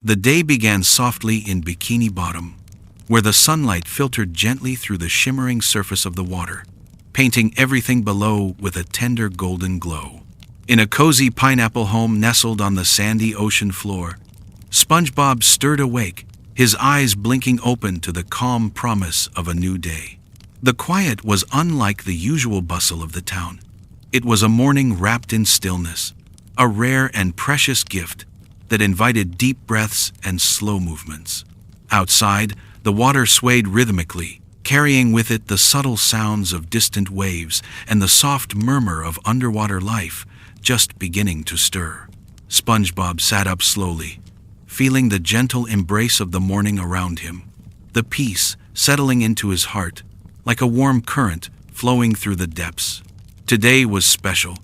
The day began softly in Bikini Bottom, where the sunlight filtered gently through the shimmering surface of the water, painting everything below with a tender golden glow. In a cozy pineapple home nestled on the sandy ocean floor, SpongeBob stirred awake, his eyes blinking open to the calm promise of a new day. The quiet was unlike the usual bustle of the town. It was a morning wrapped in stillness, a rare and precious gift that invited deep breaths and slow movements. Outside, the water swayed rhythmically, carrying with it the subtle sounds of distant waves and the soft murmur of underwater life just beginning to stir. SpongeBob sat up slowly, feeling the gentle embrace of the morning around him, the peace settling into his heart like a warm current flowing through the depths. Today was special,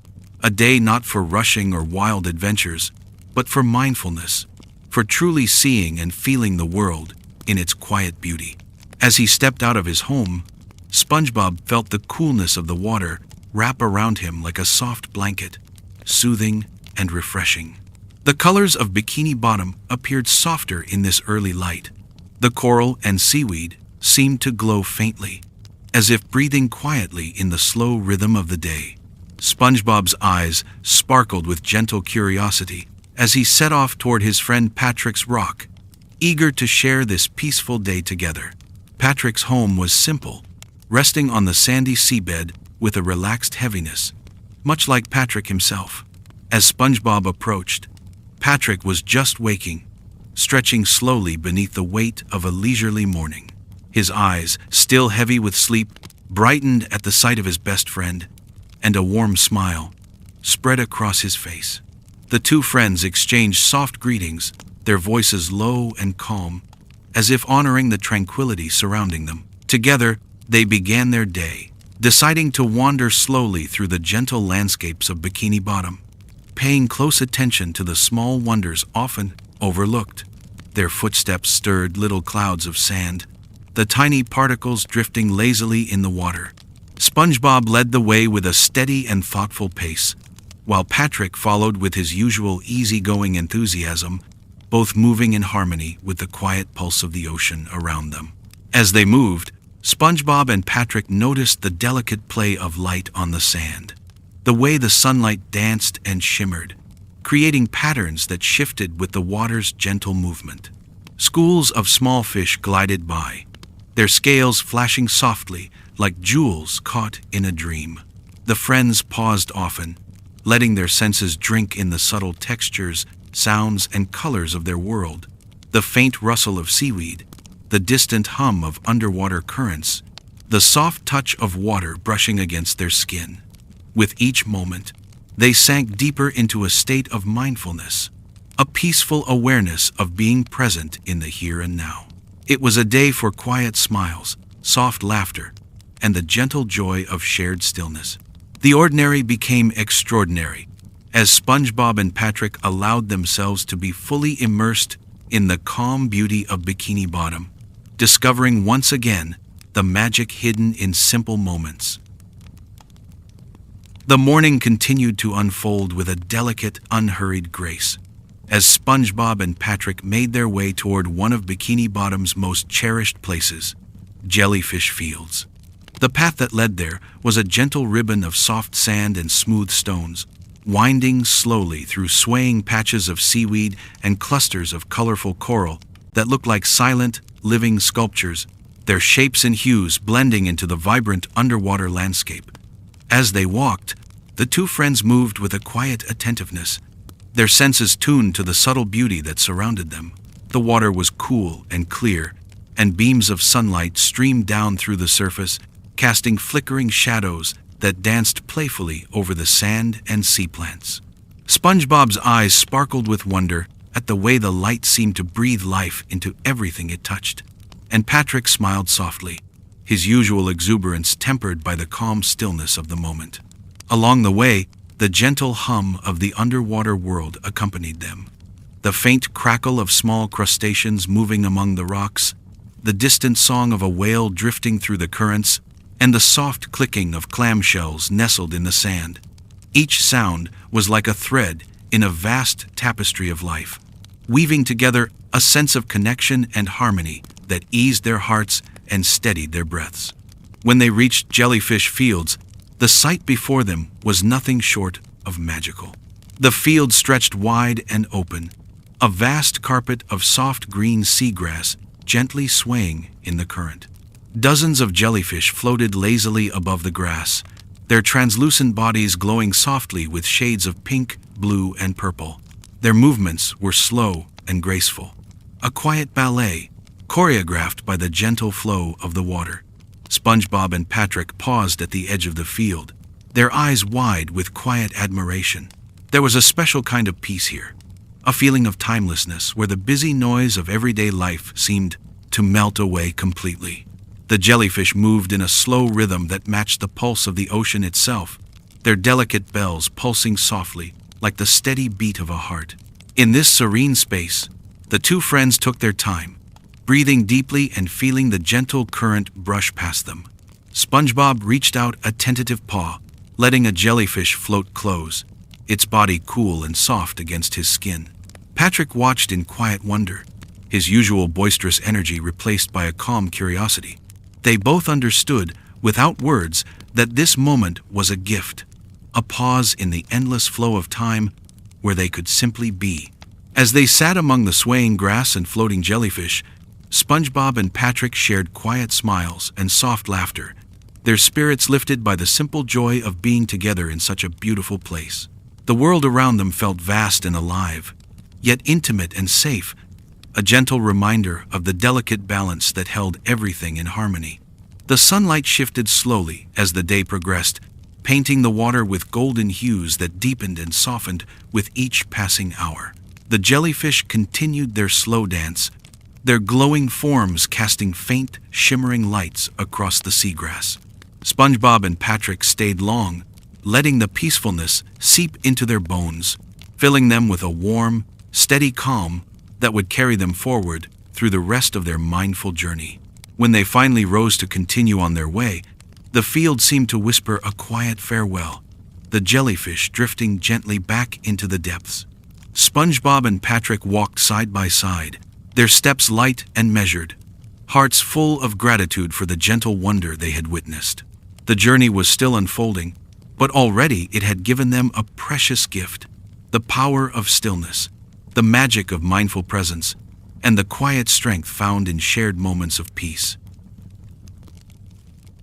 a day not for rushing or wild adventures, but for mindfulness, for truly seeing and feeling the world in its quiet beauty. As he stepped out of his home, SpongeBob felt the coolness of the water wrap around him like a soft blanket, soothing and refreshing. The colors of Bikini Bottom appeared softer in this early light. The coral and seaweed seemed to glow faintly, as if breathing quietly in the slow rhythm of the day. SpongeBob's eyes sparkled with gentle curiosity as he set off toward his friend Patrick's rock, eager to share this peaceful day together. Patrick's home was simple, resting on the sandy seabed with a relaxed heaviness, much like Patrick himself. As SpongeBob approached, Patrick was just waking, stretching slowly beneath the weight of a leisurely morning. His eyes, still heavy with sleep, brightened at the sight of his best friend, and a warm smile spread across his face. The two friends exchanged soft greetings, their voices low and calm, as if honoring the tranquility surrounding them. Together, they began their day, deciding to wander slowly through the gentle landscapes of Bikini Bottom, paying close attention to the small wonders often overlooked. Their footsteps stirred little clouds of sand, the tiny particles drifting lazily in the water. SpongeBob led the way with a steady and thoughtful pace, while Patrick followed with his usual easygoing enthusiasm, both moving in harmony with the quiet pulse of the ocean around them. As they moved, SpongeBob and Patrick noticed the delicate play of light on the sand, the way the sunlight danced and shimmered, creating patterns that shifted with the water's gentle movement. Schools of small fish glided by, their scales flashing softly like jewels caught in a dream. The friends paused often, letting their senses drink in the subtle textures, sounds, and colors of their world. The faint rustle of seaweed, the distant hum of underwater currents, the soft touch of water brushing against their skin. With each moment, they sank deeper into a state of mindfulness, a peaceful awareness of being present in the here and now. It was a day for quiet smiles, soft laughter, and the gentle joy of shared stillness. The ordinary became extraordinary, as SpongeBob and Patrick allowed themselves to be fully immersed in the calm beauty of Bikini Bottom, discovering once again the magic hidden in simple moments. The morning continued to unfold with a delicate, unhurried grace, as SpongeBob and Patrick made their way toward one of Bikini Bottom's most cherished places, Jellyfish Fields. The path that led there was a gentle ribbon of soft sand and smooth stones, winding slowly through swaying patches of seaweed and clusters of colorful coral that looked like silent, living sculptures, their shapes and hues blending into the vibrant underwater landscape. As they walked, the two friends moved with a quiet attentiveness, their senses tuned to the subtle beauty that surrounded them. The water was cool and clear, and beams of sunlight streamed down through the surface, casting flickering shadows that danced playfully over the sand and sea plants. SpongeBob's eyes sparkled with wonder at the way the light seemed to breathe life into everything it touched, and Patrick smiled softly, his usual exuberance tempered by the calm stillness of the moment. Along the way, the gentle hum of the underwater world accompanied them. The faint crackle of small crustaceans moving among the rocks, the distant song of a whale drifting through the currents, and the soft clicking of clamshells nestled in the sand. Each sound was like a thread in a vast tapestry of life, weaving together a sense of connection and harmony that eased their hearts and steadied their breaths. When they reached Jellyfish Fields, the sight before them was nothing short of magical. The field stretched wide and open, a vast carpet of soft green seagrass gently swaying in the current. Dozens of jellyfish floated lazily above the grass, their translucent bodies glowing softly with shades of pink, blue, and purple. Their movements were slow and graceful, a quiet ballet, choreographed by the gentle flow of the water. SpongeBob and Patrick paused at the edge of the field, their eyes wide with quiet admiration. There was a special kind of peace here, a feeling of timelessness where the busy noise of everyday life seemed to melt away completely. The jellyfish moved in a slow rhythm that matched the pulse of the ocean itself, their delicate bells pulsing softly like the steady beat of a heart. In this serene space, the two friends took their time, breathing deeply and feeling the gentle current brush past them. SpongeBob reached out a tentative paw, letting a jellyfish float close, its body cool and soft against his skin. Patrick watched in quiet wonder, his usual boisterous energy replaced by a calm curiosity. They both understood, without words, that this moment was a gift, a pause in the endless flow of time where they could simply be. As they sat among the swaying grass and floating jellyfish, SpongeBob and Patrick shared quiet smiles and soft laughter, their spirits lifted by the simple joy of being together in such a beautiful place. The world around them felt vast and alive, yet intimate and safe, a gentle reminder of the delicate balance that held everything in harmony. The sunlight shifted slowly as the day progressed, painting the water with golden hues that deepened and softened with each passing hour. The jellyfish continued their slow dance, their glowing forms casting faint, shimmering lights across the seagrass. SpongeBob and Patrick stayed long, letting the peacefulness seep into their bones, filling them with a warm, steady calm that would carry them forward through the rest of their mindful journey. When they finally rose to continue on their way, the field seemed to whisper a quiet farewell, the jellyfish drifting gently back into the depths. SpongeBob and Patrick walked side by side, their steps light and measured, hearts full of gratitude for the gentle wonder they had witnessed. The journey was still unfolding, but already it had given them a precious gift, the power of stillness, the magic of mindful presence, and the quiet strength found in shared moments of peace.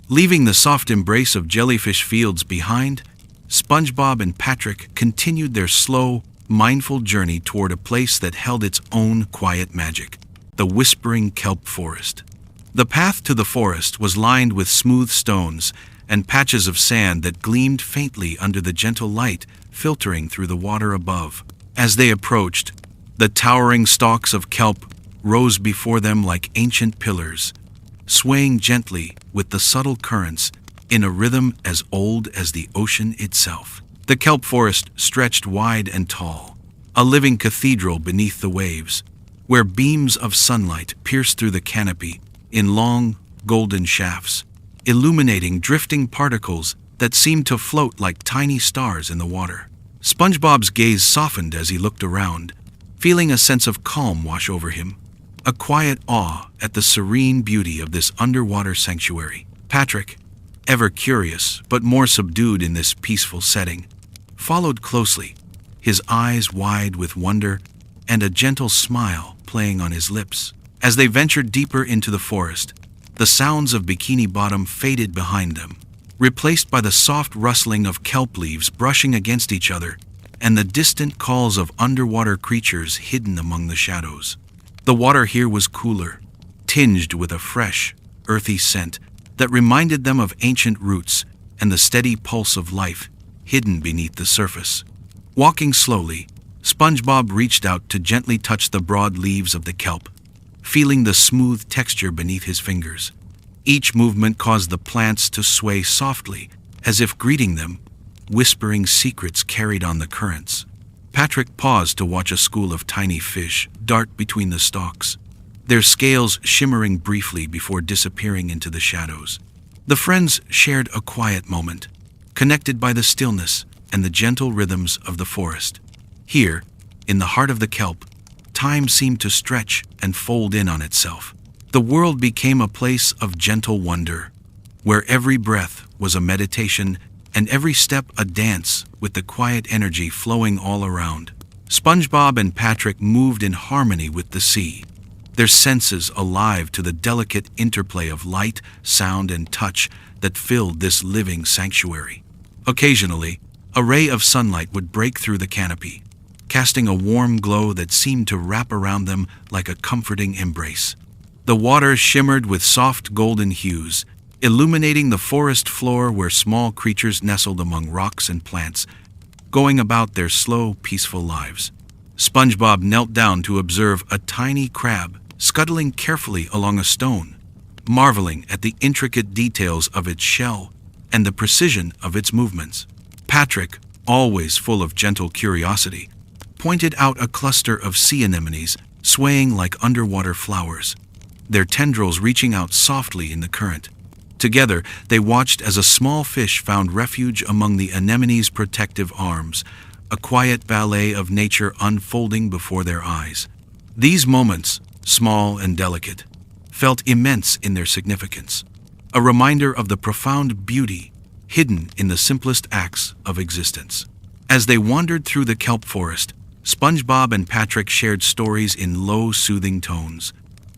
Leaving the soft embrace of jellyfish fields behind, SpongeBob and Patrick continued their slow, mindful journey toward a place that held its own quiet magic, the whispering kelp forest. The path to the forest was lined with smooth stones and patches of sand that gleamed faintly under the gentle light filtering through the water above. As they approached, the towering stalks of kelp rose before them like ancient pillars, swaying gently with the subtle currents in a rhythm as old as the ocean itself. The kelp forest stretched wide and tall, a living cathedral beneath the waves, where beams of sunlight pierced through the canopy in long, golden shafts, illuminating drifting particles that seemed to float like tiny stars in the water. SpongeBob's gaze softened as he looked around, feeling a sense of calm wash over him, a quiet awe at the serene beauty of this underwater sanctuary. Patrick, ever curious but more subdued in this peaceful setting, followed closely, his eyes wide with wonder and a gentle smile playing on his lips. As they ventured deeper into the forest, the sounds of Bikini Bottom faded behind them, replaced by the soft rustling of kelp leaves brushing against each other and the distant calls of underwater creatures hidden among the shadows. The water here was cooler, tinged with a fresh, earthy scent that reminded them of ancient roots and the steady pulse of life hidden beneath the surface. Walking slowly, SpongeBob reached out to gently touch the broad leaves of the kelp, feeling the smooth texture beneath his fingers. Each movement caused the plants to sway softly, as if greeting them, whispering secrets carried on the currents. Patrick paused to watch a school of tiny fish dart between the stalks, their scales shimmering briefly before disappearing into the shadows. The friends shared a quiet moment, connected by the stillness and the gentle rhythms of the forest. Here, in the heart of the kelp, time seemed to stretch and fold in on itself. The world became a place of gentle wonder, where every breath was a meditation and every step a dance with the quiet energy flowing all around. SpongeBob and Patrick moved in harmony with the sea, their senses alive to the delicate interplay of light, sound, and touch that filled this living sanctuary. Occasionally, a ray of sunlight would break through the canopy, casting a warm glow that seemed to wrap around them like a comforting embrace. The water shimmered with soft golden hues, illuminating the forest floor where small creatures nestled among rocks and plants, going about their slow, peaceful lives. SpongeBob knelt down to observe a tiny crab scuttling carefully along a stone, marveling at the intricate details of its shell and the precision of its movements. Patrick, always full of gentle curiosity, pointed out a cluster of sea anemones swaying like underwater flowers, their tendrils reaching out softly in the current. Together, they watched as a small fish found refuge among the anemone's protective arms, a quiet ballet of nature unfolding before their eyes. These moments, small and delicate, felt immense in their significance, a reminder of the profound beauty hidden in the simplest acts of existence. As they wandered through the kelp forest, SpongeBob and Patrick shared stories in low, soothing tones,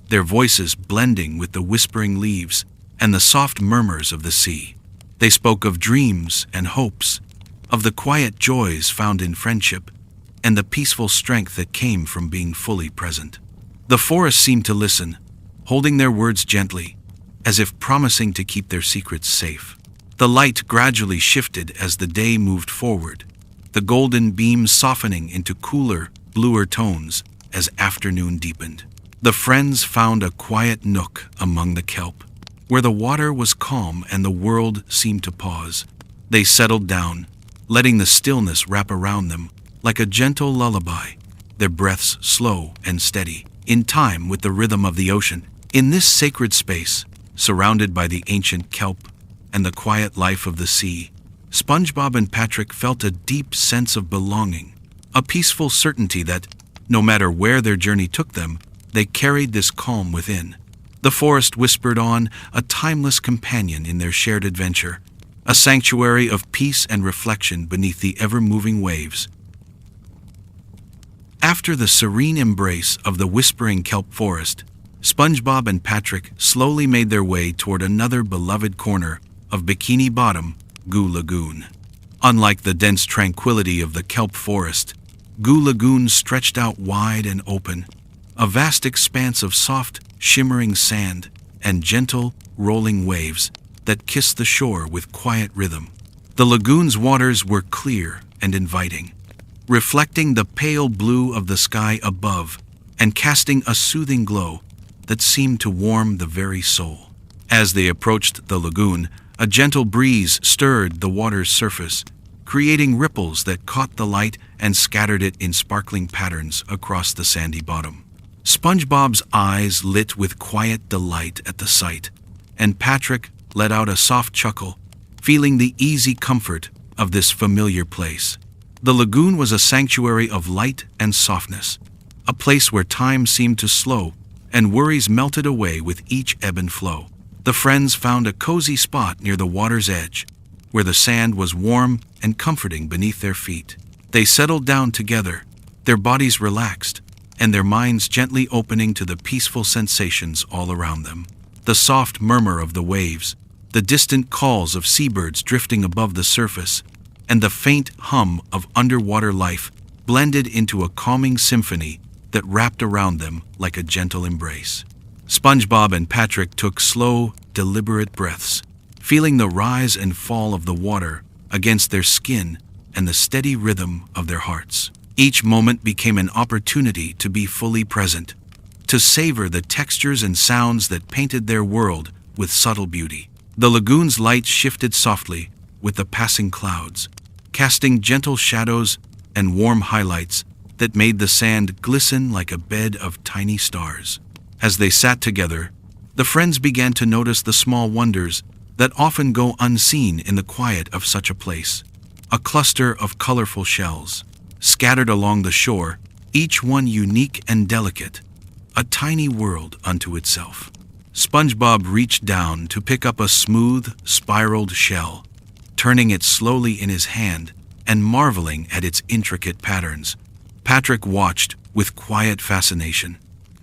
their voices blending with the whispering leaves and the soft murmurs of the sea. They spoke of dreams and hopes, of the quiet joys found in friendship, and the peaceful strength that came from being fully present. The forest seemed to listen, holding their words gently, as if promising to keep their secrets safe. The light gradually shifted as the day moved forward, the golden beams softening into cooler, bluer tones as afternoon deepened. The friends found a quiet nook among the kelp, where the water was calm and the world seemed to pause. They settled down, letting the stillness wrap around them like a gentle lullaby, their breaths slow and steady, in time with the rhythm of the ocean. In this sacred space, surrounded by the ancient kelp and the quiet life of the sea, SpongeBob and Patrick felt a deep sense of belonging, a peaceful certainty that, no matter where their journey took them, they carried this calm within. The forest whispered on, a timeless companion in their shared adventure, a sanctuary of peace and reflection beneath the ever-moving waves. After the serene embrace of the whispering kelp forest, SpongeBob and Patrick slowly made their way toward another beloved corner of Bikini Bottom, Goo Lagoon. Unlike the dense tranquility of the kelp forest, Goo Lagoon stretched out wide and open, a vast expanse of soft, shimmering sand and gentle, rolling waves that kissed the shore with quiet rhythm. The lagoon's waters were clear and inviting, reflecting the pale blue of the sky above and casting a soothing glow that seemed to warm the very soul. As they approached the lagoon, a gentle breeze stirred the water's surface, creating ripples that caught the light and scattered it in sparkling patterns across the sandy bottom. SpongeBob's eyes lit with quiet delight at the sight, and Patrick let out a soft chuckle, feeling the easy comfort of this familiar place. The lagoon was a sanctuary of light and softness, a place where time seemed to slow and worries melted away with each ebb and flow. The friends found a cozy spot near the water's edge, where the sand was warm and comforting beneath their feet. They settled down together, their bodies relaxed, and their minds gently opening to the peaceful sensations all around them. The soft murmur of the waves, the distant calls of seabirds drifting above the surface, and the faint hum of underwater life blended into a calming symphony that wrapped around them like a gentle embrace. SpongeBob and Patrick took slow, deliberate breaths, feeling the rise and fall of the water against their skin and the steady rhythm of their hearts. Each moment became an opportunity to be fully present, to savor the textures and sounds that painted their world with subtle beauty. The lagoon's light shifted softly with the passing clouds, casting gentle shadows and warm highlights that made the sand glisten like a bed of tiny stars. As they sat together, the friends began to notice the small wonders that often go unseen in the quiet of such a place. A cluster of colorful shells, scattered along the shore, each one unique and delicate, a tiny world unto itself. SpongeBob reached down to pick up a smooth, spiraled shell, turning it slowly in his hand and marveling at its intricate patterns. Patrick watched with quiet fascination,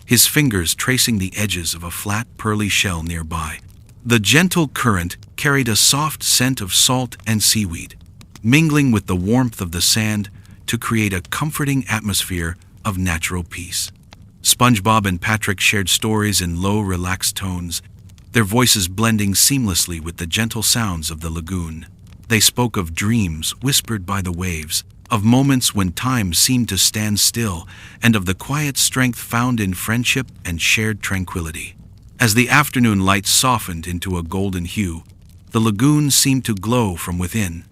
his fingers tracing the edges of a flat, pearly shell nearby. The gentle current carried a soft scent of salt and seaweed, mingling with the warmth of the sand to create a comforting atmosphere of natural peace. SpongeBob and Patrick shared stories in low, relaxed tones, their voices blending seamlessly with the gentle sounds of the lagoon. They spoke of dreams whispered by the waves, of moments when time seemed to stand still, and of the quiet strength found in friendship and shared tranquility. As the afternoon light softened into a golden hue, the lagoon seemed to glow from within,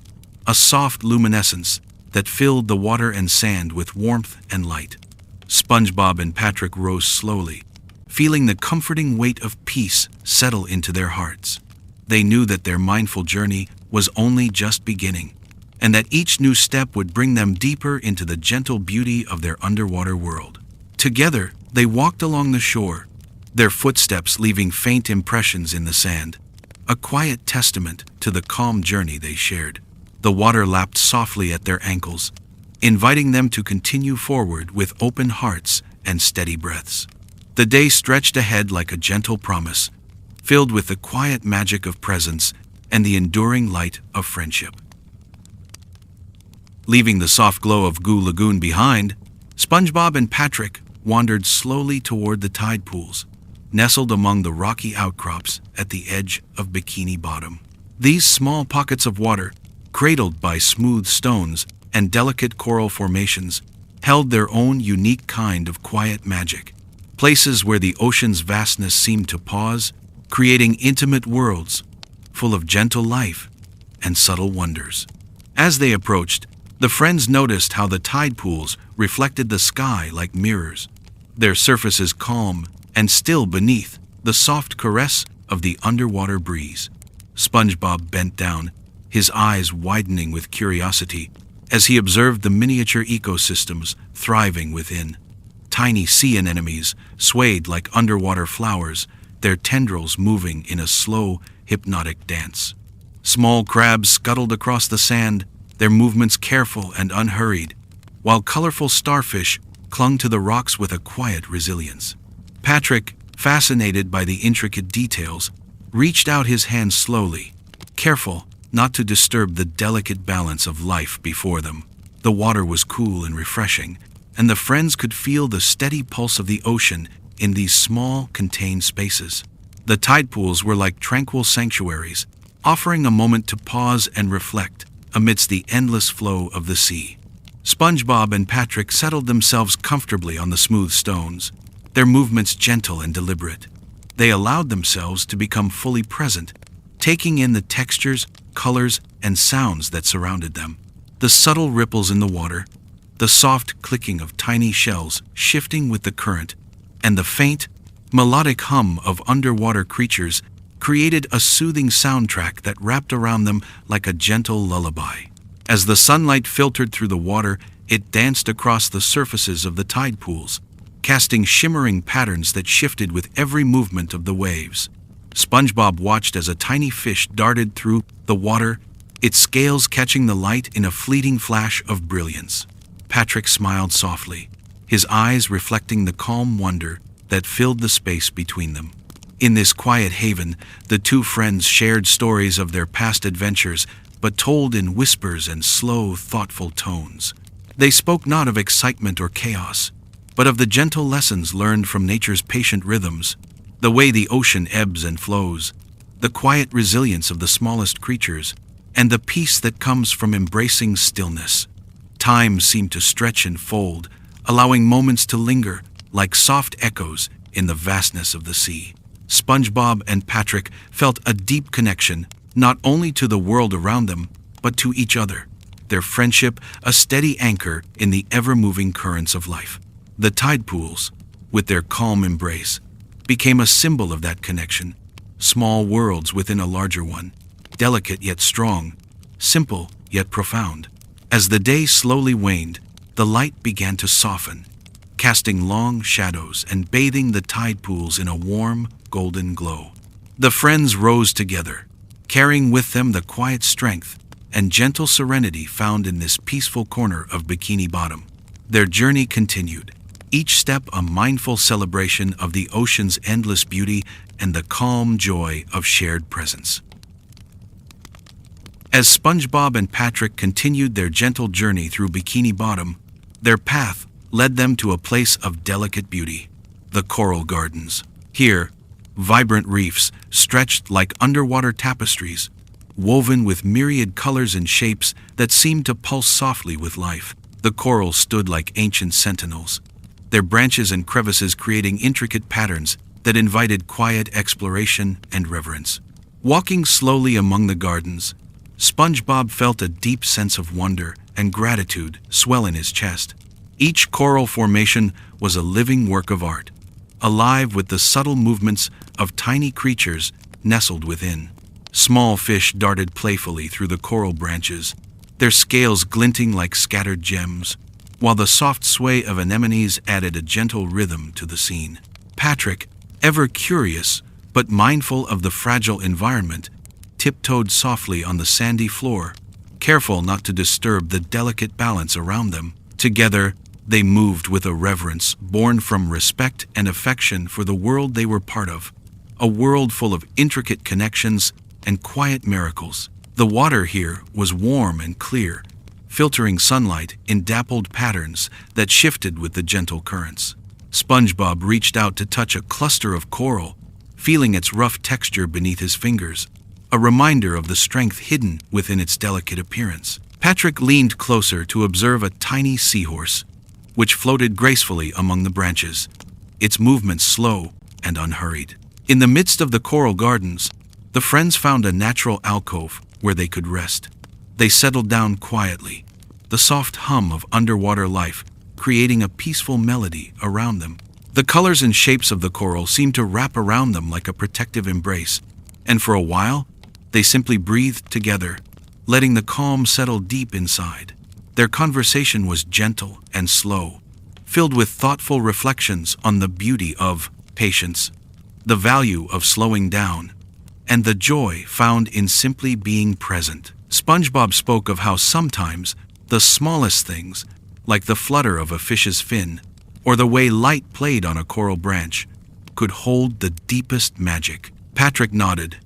a soft luminescence that filled the water and sand with warmth and light. SpongeBob and Patrick rose slowly, feeling the comforting weight of peace settle into their hearts. They knew that their mindful journey was only just beginning, and that each new step would bring them deeper into the gentle beauty of their underwater world. Together, they walked along the shore, their footsteps leaving faint impressions in the sand, a quiet testament to the calm journey they shared. The water lapped softly at their ankles, inviting them to continue forward with open hearts and steady breaths. The day stretched ahead like a gentle promise, filled with the quiet magic of presence and the enduring light of friendship. Leaving the soft glow of Goo Lagoon behind, SpongeBob and Patrick wandered slowly toward the tide pools, nestled among the rocky outcrops at the edge of Bikini Bottom. These small pockets of water, cradled by smooth stones and delicate coral formations, held their own unique kind of quiet magic, places where the ocean's vastness seemed to pause, creating intimate worlds full of gentle life and subtle wonders. As they approached, the friends noticed how the tide pools reflected the sky like mirrors, their surfaces calm and still beneath the soft caress of the underwater breeze. SpongeBob bent down, his eyes widening with curiosity as he observed the miniature ecosystems thriving within. Tiny sea anemones swayed like underwater flowers, their tendrils moving in a slow, hypnotic dance. Small crabs scuttled across the sand, their movements careful and unhurried, while colorful starfish clung to the rocks with a quiet resilience. Patrick, fascinated by the intricate details, reached out his hand slowly, careful not to disturb the delicate balance of life before them. The water was cool and refreshing, and the friends could feel the steady pulse of the ocean in these small, contained spaces. The tide pools were like tranquil sanctuaries, offering a moment to pause and reflect amidst the endless flow of the sea. SpongeBob and Patrick settled themselves comfortably on the smooth stones, their movements gentle and deliberate. They allowed themselves to become fully present, taking in the textures, colors, and sounds that surrounded them. The subtle ripples in the water, the soft clicking of tiny shells shifting with the current, and the faint, melodic hum of underwater creatures created a soothing soundtrack that wrapped around them like a gentle lullaby. As the sunlight filtered through the water, it danced across the surfaces of the tide pools, casting shimmering patterns that shifted with every movement of the waves. SpongeBob watched as a tiny fish darted through the water, its scales catching the light in a fleeting flash of brilliance. Patrick smiled softly, his eyes reflecting the calm wonder that filled the space between them. In this quiet haven, the two friends shared stories of their past adventures, but told in whispers and slow, thoughtful tones. They spoke not of excitement or chaos, but of the gentle lessons learned from nature's patient rhythms, the way the ocean ebbs and flows, the quiet resilience of the smallest creatures, and the peace that comes from embracing stillness. Time seemed to stretch and fold, allowing moments to linger like soft echoes in the vastness of the sea. SpongeBob and Patrick felt a deep connection, not only to the world around them, but to each other, their friendship a steady anchor in the ever-moving currents of life. The tide pools, with their calm embrace, became a symbol of that connection, small worlds within a larger one, delicate yet strong, simple yet profound. As the day slowly waned, the light began to soften, casting long shadows and bathing the tide pools in a warm, golden glow. The friends rose together, carrying with them the quiet strength and gentle serenity found in this peaceful corner of Bikini Bottom. Their journey continued, each step a mindful celebration of the ocean's endless beauty and the calm joy of shared presence. As SpongeBob and Patrick continued their gentle journey through Bikini Bottom, their path led them to a place of delicate beauty, the coral gardens. Here, vibrant reefs stretched like underwater tapestries, woven with myriad colors and shapes that seemed to pulse softly with life. The corals stood like ancient sentinels, their branches and crevices creating intricate patterns that invited quiet exploration and reverence. Walking slowly among the gardens, SpongeBob felt a deep sense of wonder and gratitude swell in his chest. Each coral formation was a living work of art, alive with the subtle movements of tiny creatures nestled within. Small fish darted playfully through the coral branches, their scales glinting like scattered gems, while the soft sway of anemones added a gentle rhythm to the scene. Patrick, ever curious but mindful of the fragile environment, tiptoed softly on the sandy floor, careful not to disturb the delicate balance around them. Together, they moved with a reverence born from respect and affection for the world they were part of, a world full of intricate connections and quiet miracles. The water here was warm and clear, filtering sunlight in dappled patterns that shifted with the gentle currents. SpongeBob reached out to touch a cluster of coral, feeling its rough texture beneath his fingers, a reminder of the strength hidden within its delicate appearance. Patrick leaned closer to observe a tiny seahorse, which floated gracefully among the branches, its movements slow and unhurried. In the midst of the coral gardens, the friends found a natural alcove where they could rest. They settled down quietly, the soft hum of underwater life creating a peaceful melody around them. The colors and shapes of the coral seemed to wrap around them like a protective embrace, and for a while, they simply breathed together, letting the calm settle deep inside. Their conversation was gentle and slow, filled with thoughtful reflections on the beauty of patience, the value of slowing down, and the joy found in simply being present. SpongeBob spoke of how sometimes the smallest things, like the flutter of a fish's fin or the way light played on a coral branch, could hold the deepest magic. Patrick nodded,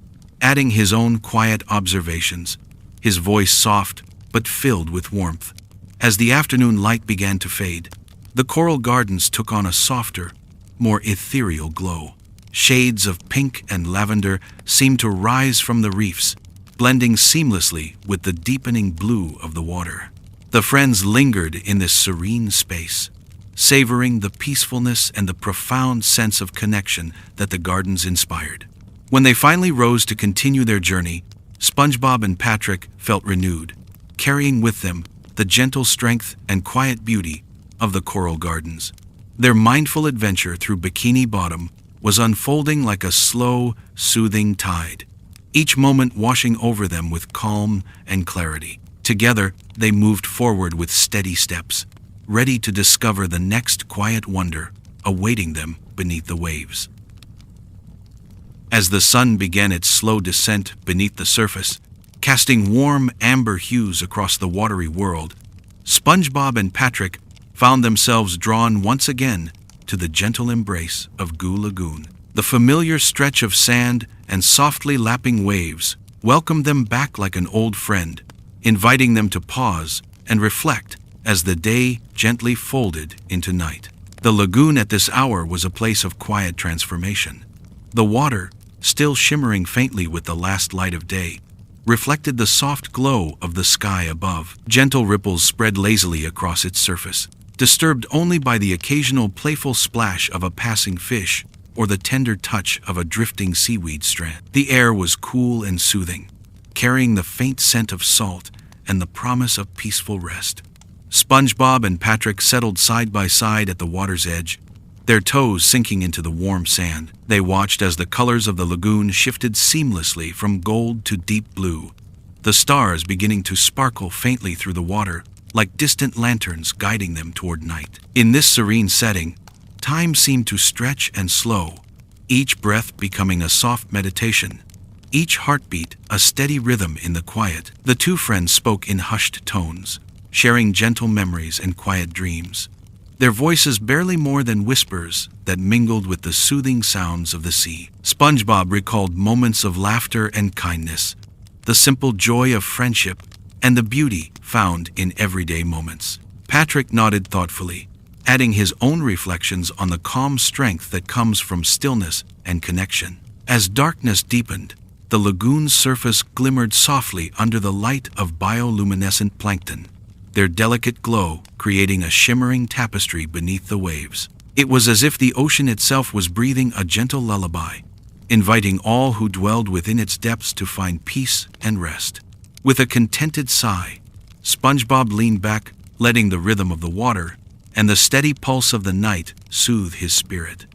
adding his own quiet observations, his voice soft but filled with warmth. As the afternoon light began to fade, the coral gardens took on a softer, more ethereal glow. Shades of pink and lavender seemed to rise from the reefs, blending seamlessly with the deepening blue of the water. The friends lingered in this serene space, savoring the peacefulness and the profound sense of connection that the gardens inspired. When they finally rose to continue their journey, SpongeBob and Patrick felt renewed, carrying with them the gentle strength and quiet beauty of the coral gardens. Their mindful adventure through Bikini Bottom was unfolding like a slow, soothing tide, each moment washing over them with calm and clarity. Together, they moved forward with steady steps, ready to discover the next quiet wonder awaiting them beneath the waves. As the sun began its slow descent beneath the surface, casting warm amber hues across the watery world, SpongeBob and Patrick found themselves drawn once again to the gentle embrace of Goo Lagoon. The familiar stretch of sand and softly lapping waves welcomed them back like an old friend, inviting them to pause and reflect as the day gently folded into night. The lagoon at this hour was a place of quiet transformation. The water, still shimmering faintly with the last light of day, reflected the soft glow of the sky above. Gentle ripples spread lazily across its surface, disturbed only by the occasional playful splash of a passing fish or the tender touch of a drifting seaweed strand. The air was cool and soothing, carrying the faint scent of salt and the promise of peaceful rest. SpongeBob and Patrick settled side by side at the water's edge, their toes sinking into the warm sand. They watched as the colors of the lagoon shifted seamlessly from gold to deep blue, the stars beginning to sparkle faintly through the water like distant lanterns guiding them toward night. In this serene setting, time seemed to stretch and slow, each breath becoming a soft meditation, each heartbeat a steady rhythm in the quiet. The two friends spoke in hushed tones, sharing gentle memories and quiet dreams, their voices barely more than whispers that mingled with the soothing sounds of the sea. SpongeBob recalled moments of laughter and kindness, the simple joy of friendship, and the beauty found in everyday moments. Patrick nodded thoughtfully, adding his own reflections on the calm strength that comes from stillness and connection. As darkness deepened, the lagoon's surface glimmered softly under the light of bioluminescent plankton, their delicate glow creating a shimmering tapestry beneath the waves. It was as if the ocean itself was breathing a gentle lullaby, inviting all who dwelled within its depths to find peace and rest. With a contented sigh, SpongeBob leaned back, letting the rhythm of the water and the steady pulse of the night soothe his spirit.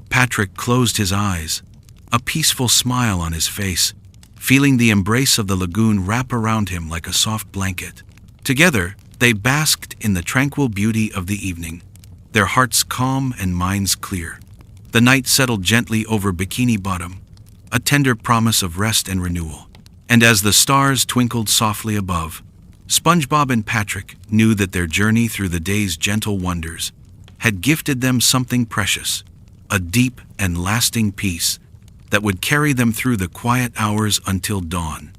Patrick closed his eyes, a peaceful smile on his face, feeling the embrace of the lagoon wrap around him like a soft blanket. Together, they basked in the tranquil beauty of the evening, their hearts calm and minds clear. The night settled gently over Bikini Bottom, a tender promise of rest and renewal. And as the stars twinkled softly above, SpongeBob and Patrick knew that their journey through the day's gentle wonders had gifted them something precious, a deep and lasting peace that would carry them through the quiet hours until dawn.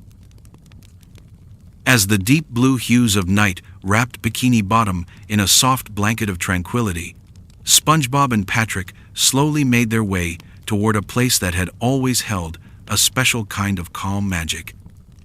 As the deep blue hues of night wrapped Bikini Bottom in a soft blanket of tranquility, SpongeBob and Patrick slowly made their way toward a place that had always held a special kind of calm magic: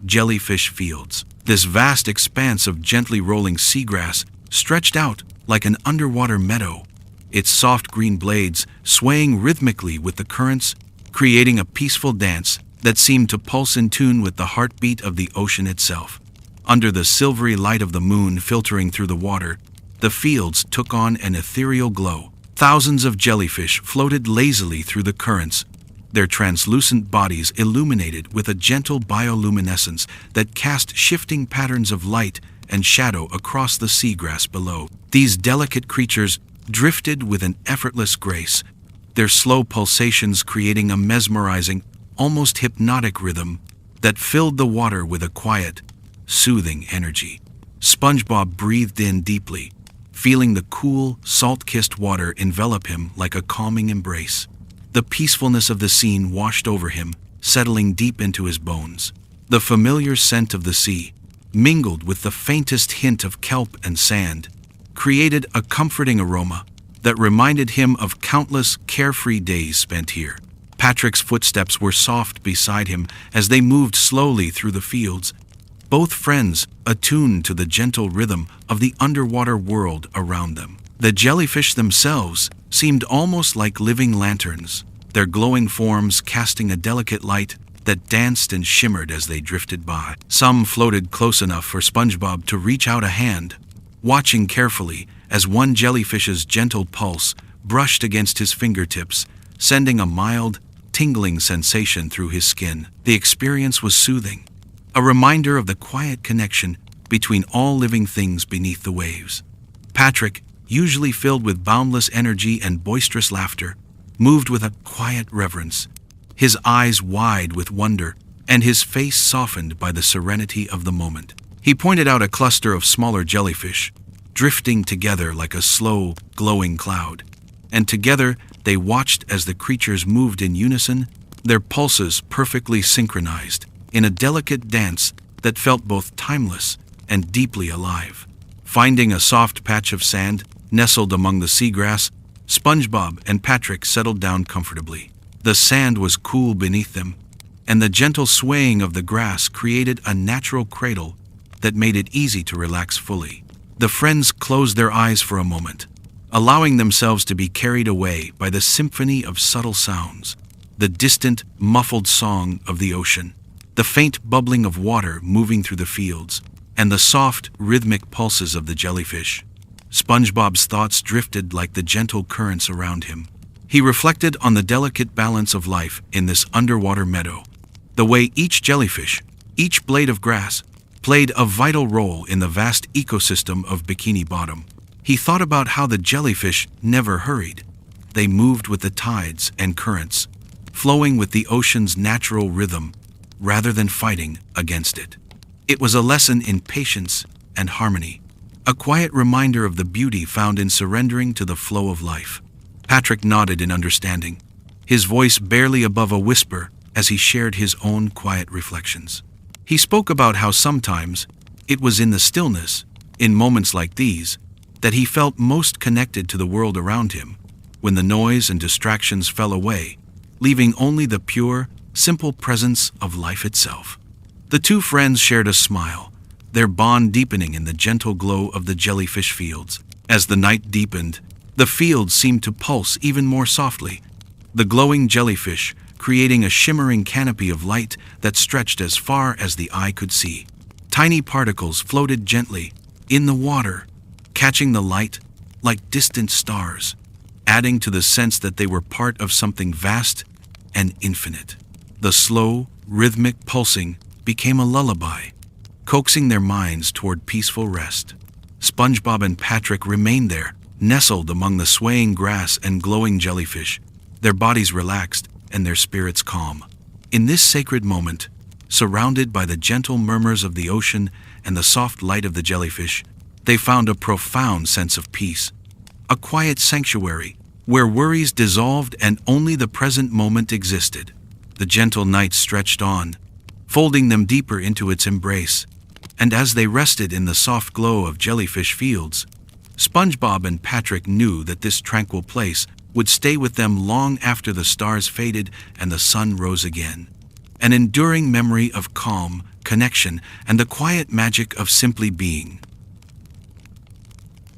jellyfish fields. This vast expanse of gently rolling seagrass stretched out like an underwater meadow, its soft green blades swaying rhythmically with the currents, creating a peaceful dance that seemed to pulse in tune with the heartbeat of the ocean itself. Under the silvery light of the moon filtering through the water, the fields took on an ethereal glow. Thousands of jellyfish floated lazily through the currents, their translucent bodies illuminated with a gentle bioluminescence that cast shifting patterns of light and shadow across the seagrass below. These delicate creatures drifted with an effortless grace, their slow pulsations creating a mesmerizing, almost hypnotic rhythm that filled the water with a quiet, soothing energy. SpongeBob breathed in deeply, feeling the cool, salt-kissed water envelop him like a calming embrace. The peacefulness of the scene washed over him, settling deep into his bones. The familiar scent of the sea, mingled with the faintest hint of kelp and sand, created a comforting aroma that reminded him of countless carefree days spent here. Patrick's footsteps were soft beside him as they moved slowly through the fields, both friends attuned to the gentle rhythm of the underwater world around them. The jellyfish themselves seemed almost like living lanterns, their glowing forms casting a delicate light that danced and shimmered as they drifted by. Some floated close enough for SpongeBob to reach out a hand, watching carefully as one jellyfish's gentle pulse brushed against his fingertips, sending a mild, tingling sensation through his skin. The experience was soothing, a reminder of the quiet connection between all living things beneath the waves. Patrick, usually filled with boundless energy and boisterous laughter, moved with a quiet reverence, his eyes wide with wonder and his face softened by the serenity of the moment. He pointed out a cluster of smaller jellyfish, drifting together like a slow, glowing cloud, and together they watched as the creatures moved in unison, their pulses perfectly synchronized, in a delicate dance that felt both timeless and deeply alive. Finding a soft patch of sand nestled among the seagrass, SpongeBob and Patrick settled down comfortably. The sand was cool beneath them, and the gentle swaying of the grass created a natural cradle that made it easy to relax fully. The friends closed their eyes for a moment, allowing themselves to be carried away by the symphony of subtle sounds, the distant, muffled song of the ocean, the faint bubbling of water moving through the fields, and the soft, rhythmic pulses of the jellyfish. SpongeBob's thoughts drifted like the gentle currents around him. He reflected on the delicate balance of life in this underwater meadow, the way each jellyfish, each blade of grass, played a vital role in the vast ecosystem of Bikini Bottom. He thought about how the jellyfish never hurried. They moved with the tides and currents, flowing with the ocean's natural rhythm rather than fighting against it. It was a lesson in patience and harmony, a quiet reminder of the beauty found in surrendering to the flow of life. Patrick nodded in understanding, his voice barely above a whisper as he shared his own quiet reflections. He spoke about how sometimes it was in the stillness, in moments like these, that he felt most connected to the world around him, when the noise and distractions fell away, leaving only the pure, simple presence of life itself. The two friends shared a smile, their bond deepening in the gentle glow of the jellyfish fields. As the night deepened, the fields seemed to pulse even more softly, the glowing jellyfish creating a shimmering canopy of light that stretched as far as the eye could see. Tiny particles floated gently in the water, catching the light like distant stars, adding to the sense that they were part of something vast and infinite. The slow, rhythmic pulsing became a lullaby, coaxing their minds toward peaceful rest. SpongeBob and Patrick remained there, nestled among the swaying grass and glowing jellyfish, their bodies relaxed and their spirits calm. In this sacred moment, surrounded by the gentle murmurs of the ocean and the soft light of the jellyfish, they found a profound sense of peace, a quiet sanctuary where worries dissolved and only the present moment existed. The gentle night stretched on, folding them deeper into its embrace, and as they rested in the soft glow of jellyfish fields, SpongeBob and Patrick knew that this tranquil place would stay with them long after the stars faded and the sun rose again. An enduring memory of calm, connection, and the quiet magic of simply being.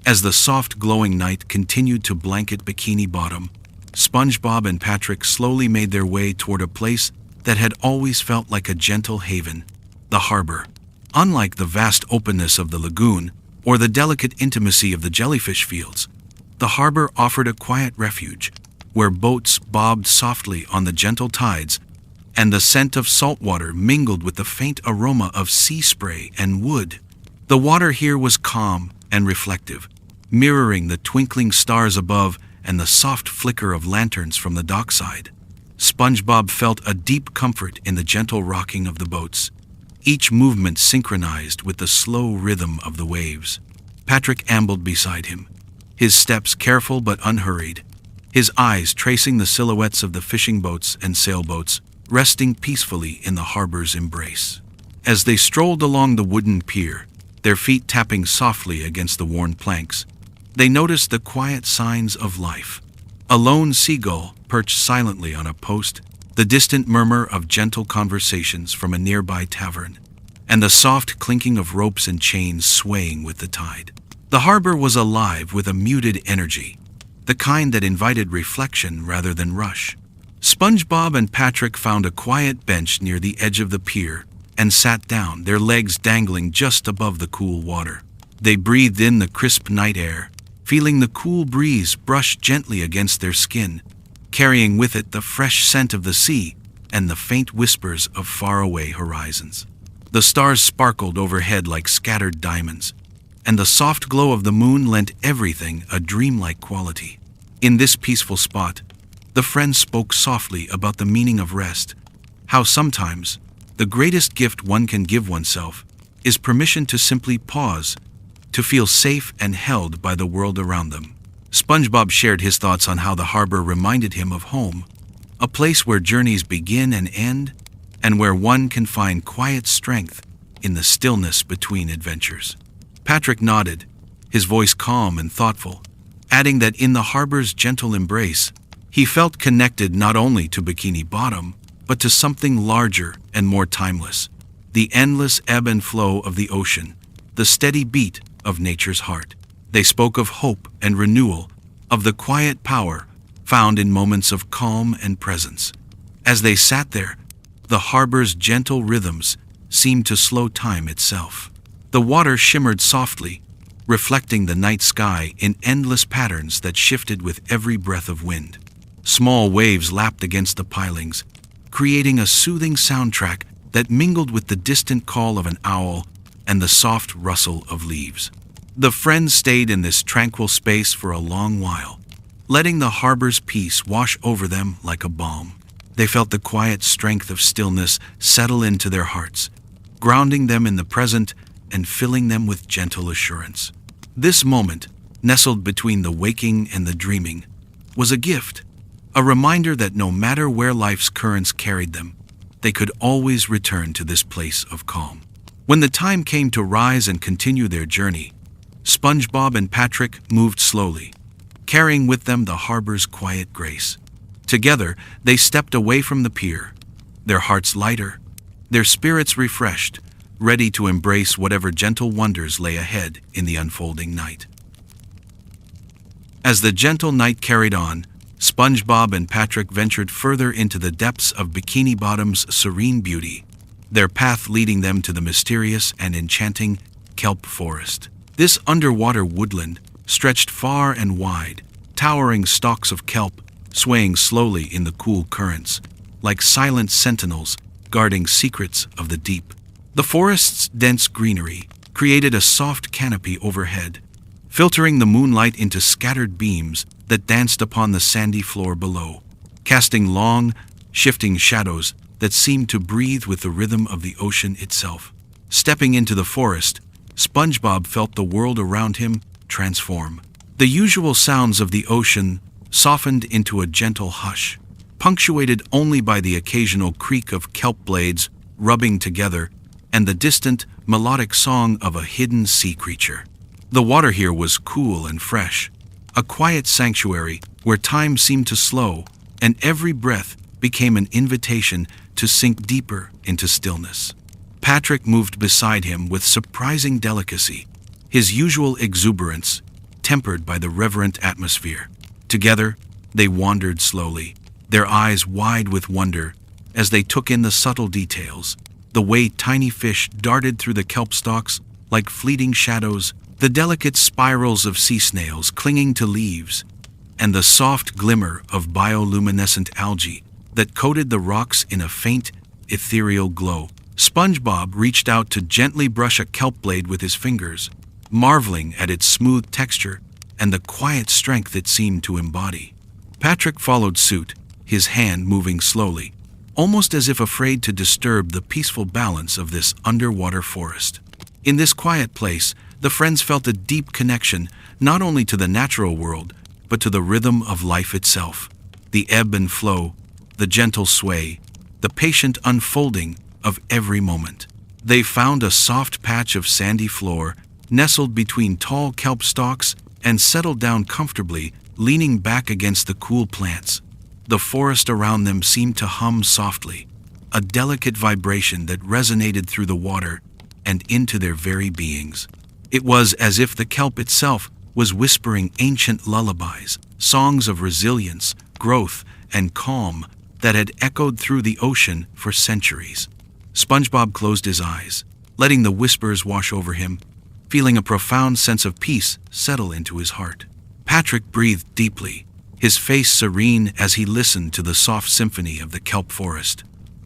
As the soft glowing night continued to blanket Bikini Bottom, SpongeBob and Patrick slowly made their way toward a place that had always felt like a gentle haven, the harbor. Unlike the vast openness of the lagoon or the delicate intimacy of the jellyfish fields, the harbor offered a quiet refuge, where boats bobbed softly on the gentle tides, and the scent of salt water mingled with the faint aroma of sea spray and wood. The water here was calm and reflective, mirroring the twinkling stars above and the soft flicker of lanterns from the dockside. SpongeBob felt a deep comfort in the gentle rocking of the boats, each movement synchronized with the slow rhythm of the waves. Patrick ambled beside him, his steps careful but unhurried, his eyes tracing the silhouettes of the fishing boats and sailboats resting peacefully in the harbor's embrace. As they strolled along the wooden pier, their feet tapping softly against the worn planks, they noticed the quiet signs of life. A lone seagull perched silently on a post, the distant murmur of gentle conversations from a nearby tavern, and the soft clinking of ropes and chains swaying with the tide. The harbor was alive with a muted energy, the kind that invited reflection rather than rush. SpongeBob and Patrick found a quiet bench near the edge of the pier and sat down, their legs dangling just above the cool water. They breathed in the crisp night air, feeling the cool breeze brush gently against their skin, carrying with it the fresh scent of the sea and the faint whispers of faraway horizons. The stars sparkled overhead like scattered diamonds, and the soft glow of the moon lent everything a dreamlike quality. In this peaceful spot, the friends spoke softly about the meaning of rest, how sometimes the greatest gift one can give oneself is permission to simply pause, to feel safe and held by the world around them. SpongeBob shared his thoughts on how the harbor reminded him of home, a place where journeys begin and end, and where one can find quiet strength in the stillness between adventures. Patrick nodded, his voice calm and thoughtful, adding that in the harbor's gentle embrace, he felt connected not only to Bikini Bottom, but to something larger and more timeless, the endless ebb and flow of the ocean, the steady beat of nature's heart. They spoke of hope and renewal, of the quiet power found in moments of calm and presence. As they sat there, the harbor's gentle rhythms seemed to slow time itself. The water shimmered softly, reflecting the night sky in endless patterns that shifted with every breath of wind. Small waves lapped against the pilings, creating a soothing soundtrack that mingled with the distant call of an owl and the soft rustle of leaves. The friends stayed in this tranquil space for a long while, letting the harbor's peace wash over them like a balm. They felt the quiet strength of stillness settle into their hearts, grounding them in the present and filling them with gentle assurance. This moment, nestled between the waking and the dreaming, was a gift, a reminder that no matter where life's currents carried them, they could always return to this place of calm. When the time came to rise and continue their journey, SpongeBob and Patrick moved slowly, carrying with them the harbor's quiet grace. Together, they stepped away from the pier, their hearts lighter, their spirits refreshed, ready to embrace whatever gentle wonders lay ahead in the unfolding night. As the gentle night carried on, SpongeBob and Patrick ventured further into the depths of Bikini Bottom's serene beauty, their path leading them to the mysterious and enchanting kelp forest. This underwater woodland stretched far and wide, towering stalks of kelp swaying slowly in the cool currents, like silent sentinels guarding secrets of the deep. The forest's dense greenery created a soft canopy overhead, filtering the moonlight into scattered beams that danced upon the sandy floor below, casting long, shifting shadows that seemed to breathe with the rhythm of the ocean itself. Stepping into the forest, SpongeBob felt the world around him transform. The usual sounds of the ocean softened into a gentle hush, punctuated only by the occasional creak of kelp blades rubbing together and the distant, melodic song of a hidden sea creature. The water here was cool and fresh, a quiet sanctuary where time seemed to slow and every breath became an invitation to sink deeper into stillness. Patrick moved beside him with surprising delicacy, his usual exuberance tempered by the reverent atmosphere. Together, they wandered slowly, their eyes wide with wonder as they took in the subtle details, the way tiny fish darted through the kelp stalks like fleeting shadows, the delicate spirals of sea snails clinging to leaves, and the soft glimmer of bioluminescent algae that coated the rocks in a faint, ethereal glow. SpongeBob reached out to gently brush a kelp blade with his fingers, marveling at its smooth texture and the quiet strength it seemed to embody. Patrick followed suit, his hand moving slowly, almost as if afraid to disturb the peaceful balance of this underwater forest. In this quiet place, the friends felt a deep connection not only to the natural world, but to the rhythm of life itself. The ebb and flow, the gentle sway, the patient unfolding of every moment. They found a soft patch of sandy floor, nestled between tall kelp stalks, and settled down comfortably, leaning back against the cool plants. The forest around them seemed to hum softly, a delicate vibration that resonated through the water and into their very beings. It was as if the kelp itself was whispering ancient lullabies, songs of resilience, growth, and calm that had echoed through the ocean for centuries. SpongeBob closed his eyes, letting the whispers wash over him, feeling a profound sense of peace settle into his heart. Patrick breathed deeply, his face serene as he listened to the soft symphony of the kelp forest.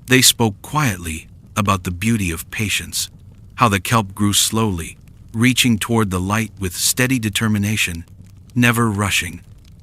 They spoke quietly about the beauty of patience, how the kelp grew slowly, reaching toward the light with steady determination, never rushing,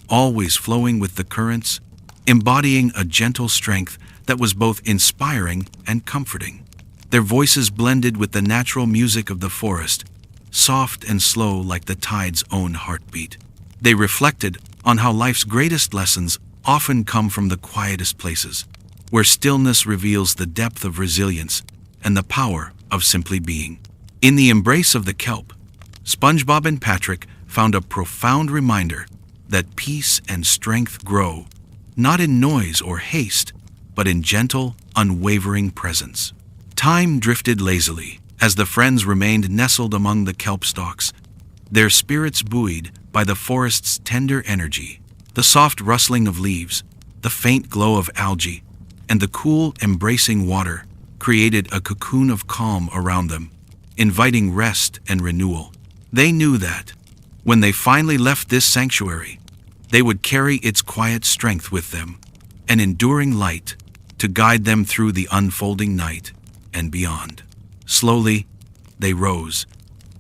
always flowing with the currents, embodying a gentle strength that was both inspiring and comforting. Their voices blended with the natural music of the forest, soft and slow like the tide's own heartbeat. They reflected on how life's greatest lessons often come from the quietest places, where stillness reveals the depth of resilience and the power of simply being. In the embrace of the kelp, SpongeBob and Patrick found a profound reminder that peace and strength grow, not in noise or haste, but in gentle, unwavering presence. Time drifted lazily as the friends remained nestled among the kelp stalks, their spirits buoyed by the forest's tender energy, the soft rustling of leaves, the faint glow of algae, and the cool, embracing water created a cocoon of calm around them, inviting rest and renewal. They knew that, when they finally left this sanctuary, they would carry its quiet strength with them, an enduring light to guide them through the unfolding night and beyond. Slowly, they rose,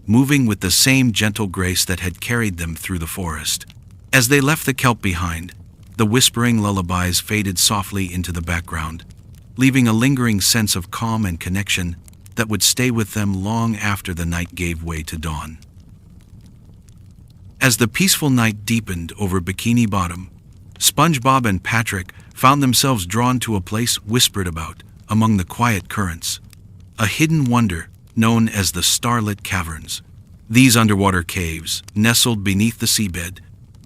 moving with the same gentle grace that had carried them through the forest. As they left the kelp behind, the whispering lullabies faded softly into the background, leaving a lingering sense of calm and connection that would stay with them long after the night gave way to dawn. As the peaceful night deepened over Bikini Bottom, SpongeBob and Patrick found themselves drawn to a place whispered about among the quiet currents, a hidden wonder known as the Starlit Caverns. These underwater caves, nestled beneath the seabed,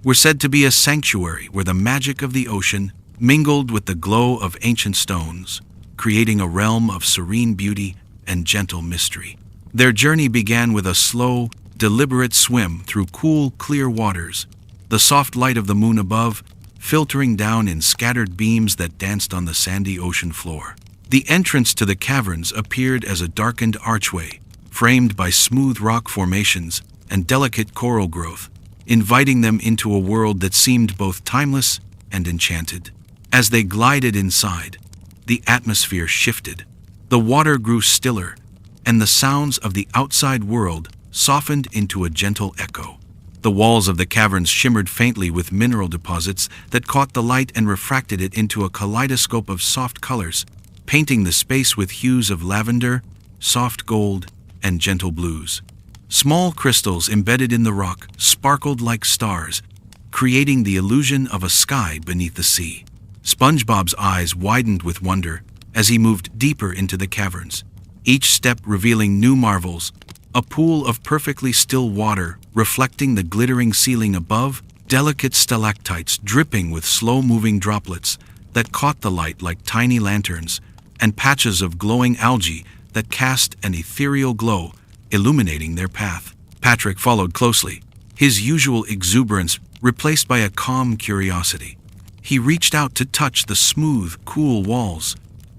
were said to be a sanctuary where the magic of the ocean mingled with the glow of ancient stones, creating a realm of serene beauty and gentle mystery. Their journey began with a slow, deliberate swim through cool, clear waters, the soft light of the moon above filtering down in scattered beams that danced on the sandy ocean floor. The entrance to the caverns appeared as a darkened archway, framed by smooth rock formations and delicate coral growth, inviting them into a world that seemed both timeless and enchanted. As they glided inside, the atmosphere shifted. The water grew stiller, and the sounds of the outside world softened into a gentle echo. The walls of the caverns shimmered faintly with mineral deposits that caught the light and refracted it into a kaleidoscope of soft colors, painting the space with hues of lavender, soft gold, and gentle blues. Small crystals embedded in the rock sparkled like stars, creating the illusion of a sky beneath the sea. SpongeBob's eyes widened with wonder as he moved deeper into the caverns, each step revealing new marvels: a pool of perfectly still water reflecting the glittering ceiling above, delicate stalactites dripping with slow-moving droplets that caught the light like tiny lanterns, and patches of glowing algae that cast an ethereal glow, illuminating their path. Patrick followed closely, his usual exuberance replaced by a calm curiosity. He reached out to touch the smooth, cool walls,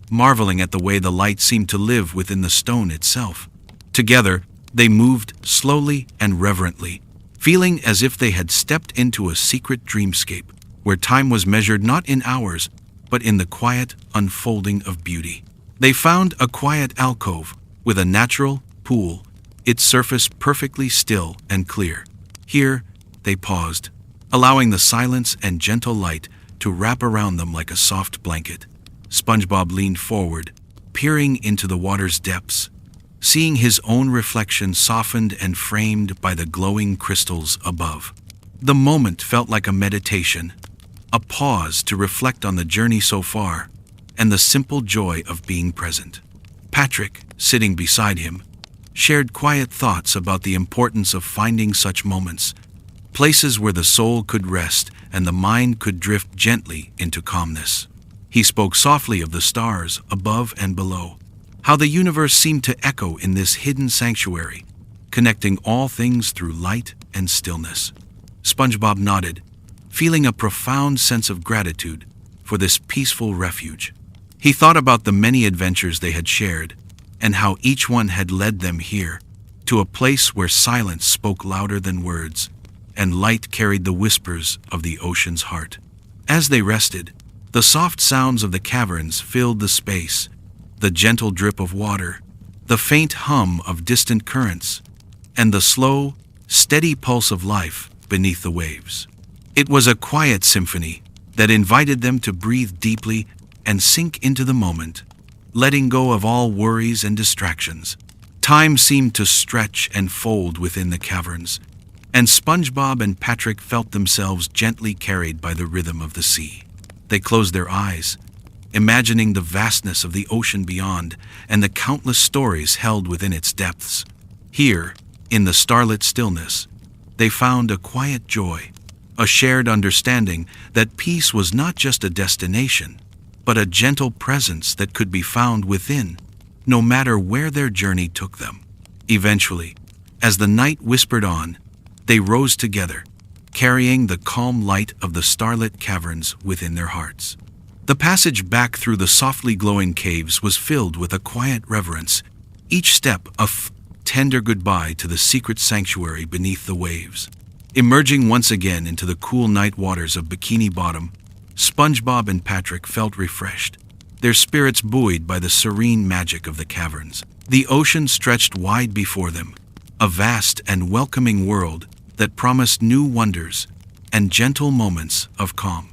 marveling at the way the light seemed to live within the stone itself. Together, they moved slowly and reverently, feeling as if they had stepped into a secret dreamscape, where time was measured not in hours, but in the quiet unfolding of beauty. They found a quiet alcove with a natural pool, its surface perfectly still and clear. Here, they paused, allowing the silence and gentle light to wrap around them like a soft blanket. SpongeBob leaned forward, peering into the water's depths, seeing his own reflection softened and framed by the glowing crystals above. The moment felt like a meditation, a pause to reflect on the journey so far, and the simple joy of being present. Patrick, sitting beside him, shared quiet thoughts about the importance of finding such moments, places where the soul could rest and the mind could drift gently into calmness. He spoke softly of the stars above and below, how the universe seemed to echo in this hidden sanctuary, connecting all things through light and stillness. SpongeBob nodded, feeling a profound sense of gratitude for this peaceful refuge. He thought about the many adventures they had shared, and how each one had led them here, to a place where silence spoke louder than words, and light carried the whispers of the ocean's heart. As they rested, the soft sounds of the caverns filled the space, the gentle drip of water, the faint hum of distant currents, and the slow, steady pulse of life beneath the waves. It was a quiet symphony that invited them to breathe deeply and sink into the moment, letting go of all worries and distractions. Time seemed to stretch and fold within the caverns, and SpongeBob and Patrick felt themselves gently carried by the rhythm of the sea. They closed their eyes, imagining the vastness of the ocean beyond and the countless stories held within its depths. Here, in the starlit stillness, they found a quiet joy, a shared understanding that peace was not just a destination, but a gentle presence that could be found within, no matter where their journey took them. Eventually, as the night whispered on, they rose together, carrying the calm light of the starlit caverns within their hearts. The passage back through the softly glowing caves was filled with a quiet reverence, each step a tender goodbye to the secret sanctuary beneath the waves. Emerging once again into the cool night waters of Bikini Bottom, SpongeBob and Patrick felt refreshed, their spirits buoyed by the serene magic of the caverns. The ocean stretched wide before them, a vast and welcoming world that promised new wonders and gentle moments of calm.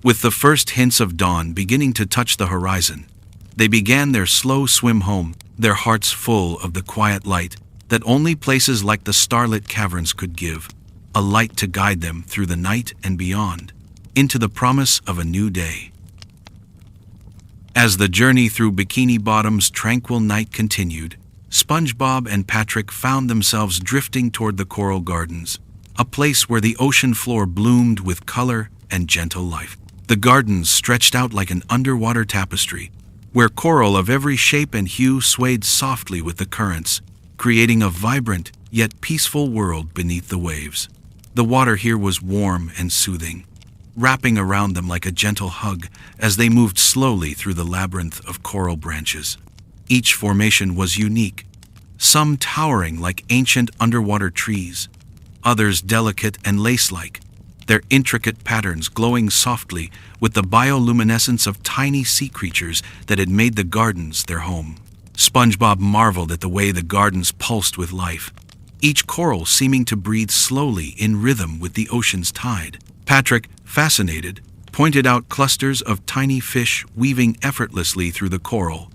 With the first hints of dawn beginning to touch the horizon, they began their slow swim home, their hearts full of the quiet light that only places like the starlit caverns could give, a light to guide them through the night and beyond, into the promise of a new day. As the journey through Bikini Bottom's tranquil night continued, SpongeBob and Patrick found themselves drifting toward the coral gardens, a place where the ocean floor bloomed with color and gentle life. The gardens stretched out like an underwater tapestry, where coral of every shape and hue swayed softly with the currents, creating a vibrant yet peaceful world beneath the waves. The water here was warm and soothing, wrapping around them like a gentle hug as they moved slowly through the labyrinth of coral branches. Each formation was unique, some towering like ancient underwater trees, others delicate and lace-like, their intricate patterns glowing softly with the bioluminescence of tiny sea creatures that had made the gardens their home. SpongeBob marveled at the way the gardens pulsed with life, each coral seeming to breathe slowly in rhythm with the ocean's tide. Patrick, fascinated, pointed out clusters of tiny fish weaving effortlessly through the coral,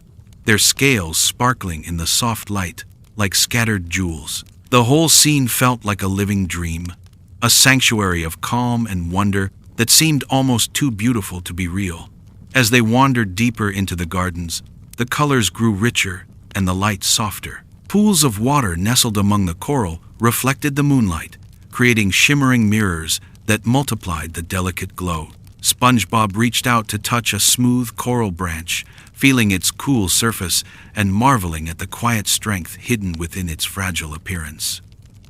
their scales sparkling in the soft light like scattered jewels. The whole scene felt like a living dream, a sanctuary of calm and wonder that seemed almost too beautiful to be real. As they wandered deeper into the gardens, the colors grew richer and the light softer. Pools of water nestled among the coral reflected the moonlight, creating shimmering mirrors that multiplied the delicate glow. SpongeBob reached out to touch a smooth coral branch, feeling its cool surface and marveling at the quiet strength hidden within its fragile appearance.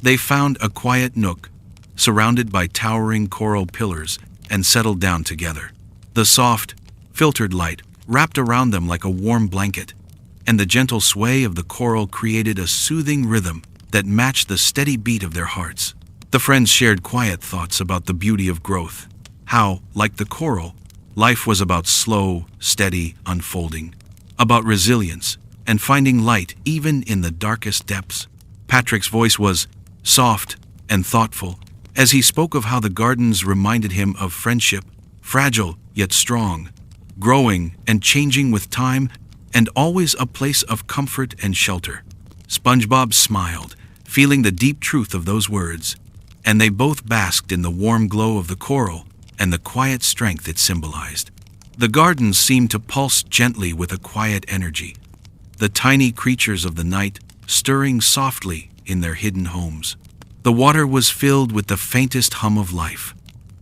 They found a quiet nook, surrounded by towering coral pillars, and settled down together. The soft, filtered light wrapped around them like a warm blanket, and the gentle sway of the coral created a soothing rhythm that matched the steady beat of their hearts. The friends shared quiet thoughts about the beauty of growth, how, like the coral, life was about slow, steady unfolding, about resilience and finding light even in the darkest depths. Patrick's voice was soft and thoughtful as he spoke of how the gardens reminded him of friendship, fragile yet strong, growing and changing with time, and always a place of comfort and shelter. SpongeBob smiled, feeling the deep truth of those words, and they both basked in the warm glow of the coral and the quiet strength it symbolized. The gardens seemed to pulse gently with a quiet energy, the tiny creatures of the night stirring softly in their hidden homes. The water was filled with the faintest hum of life,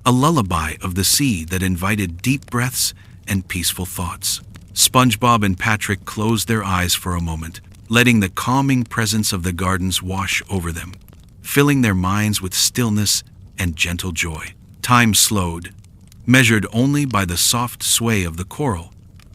a lullaby of the sea that invited deep breaths and peaceful thoughts. SpongeBob and Patrick closed their eyes for a moment, letting the calming presence of the gardens wash over them, filling their minds with stillness and gentle joy. Time slowed, measured only by the soft sway of the coral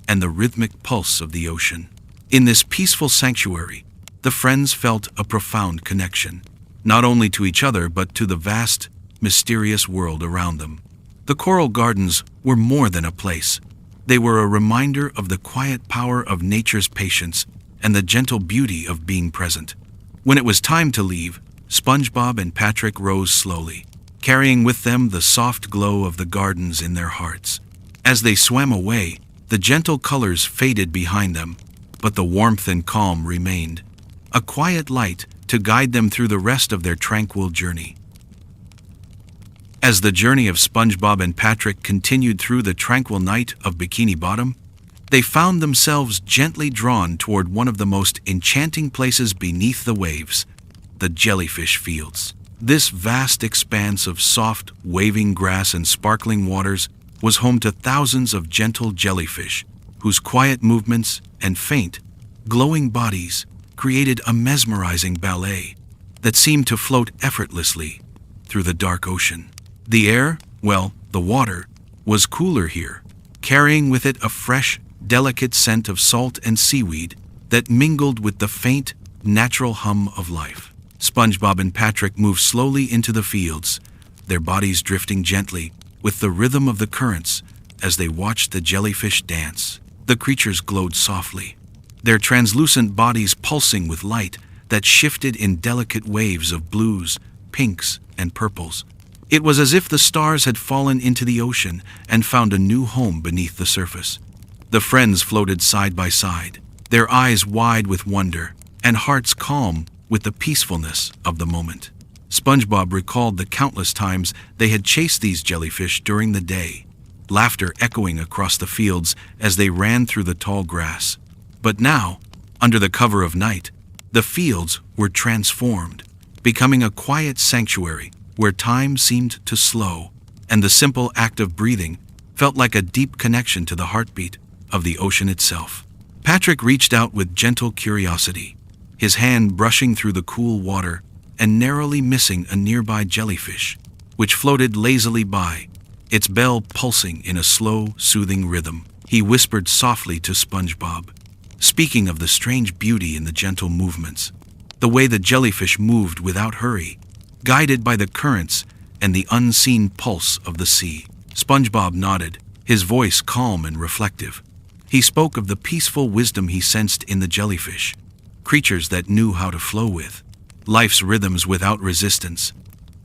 and the rhythmic pulse of the ocean. In this peaceful sanctuary, the friends felt a profound connection, not only to each other but to the vast, mysterious world around them. The coral gardens were more than a place. They were a reminder of the quiet power of nature's patience and the gentle beauty of being present. When it was time to leave, SpongeBob and Patrick rose slowly, carrying with them the soft glow of the gardens in their hearts. As they swam away, the gentle colors faded behind them, but the warmth and calm remained, a quiet light to guide them through the rest of their tranquil journey. As the journey of SpongeBob and Patrick continued through the tranquil night of Bikini Bottom, they found themselves gently drawn toward one of the most enchanting places beneath the waves, the jellyfish fields. This vast expanse of soft, waving grass and sparkling waters was home to thousands of gentle jellyfish, whose quiet movements and faint, glowing bodies created a mesmerizing ballet that seemed to float effortlessly through the dark ocean. The air, well, the water, was cooler here, carrying with it a fresh, delicate scent of salt and seaweed that mingled with the faint, natural hum of life. SpongeBob and Patrick moved slowly into the fields, their bodies drifting gently with the rhythm of the currents as they watched the jellyfish dance. The creatures glowed softly, their translucent bodies pulsing with light that shifted in delicate waves of blues, pinks, and purples. It was as if the stars had fallen into the ocean and found a new home beneath the surface. The friends floated side by side, their eyes wide with wonder and hearts calm with the peacefulness of the moment. SpongeBob recalled the countless times they had chased these jellyfish during the day, laughter echoing across the fields as they ran through the tall grass. But now, under the cover of night, the fields were transformed, becoming a quiet sanctuary where time seemed to slow, and the simple act of breathing felt like a deep connection to the heartbeat of the ocean itself. Patrick reached out with gentle curiosity, his hand brushing through the cool water and narrowly missing a nearby jellyfish, which floated lazily by, its bell pulsing in a slow, soothing rhythm. He whispered softly to SpongeBob, speaking of the strange beauty in the gentle movements, the way the jellyfish moved without hurry, guided by the currents and the unseen pulse of the sea. SpongeBob nodded, his voice calm and reflective. He spoke of the peaceful wisdom he sensed in the jellyfish, creatures that knew how to flow with life's rhythms without resistance,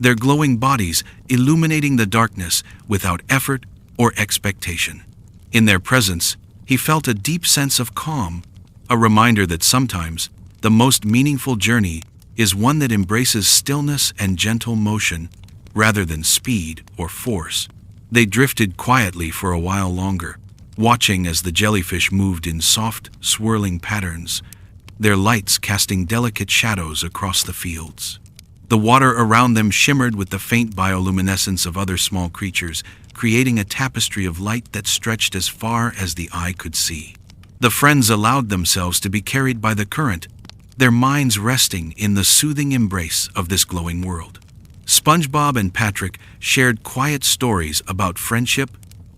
their glowing bodies illuminating the darkness without effort or expectation. In their presence, he felt a deep sense of calm, a reminder that sometimes the most meaningful journey is one that embraces stillness and gentle motion rather than speed or force. They drifted quietly for a while longer, watching as the jellyfish moved in soft, swirling patterns, their lights casting delicate shadows across the fields. The water around them shimmered with the faint bioluminescence of other small creatures, creating a tapestry of light that stretched as far as the eye could see. The friends allowed themselves to be carried by the current, their minds resting in the soothing embrace of this glowing world. SpongeBob and Patrick shared quiet stories about friendship,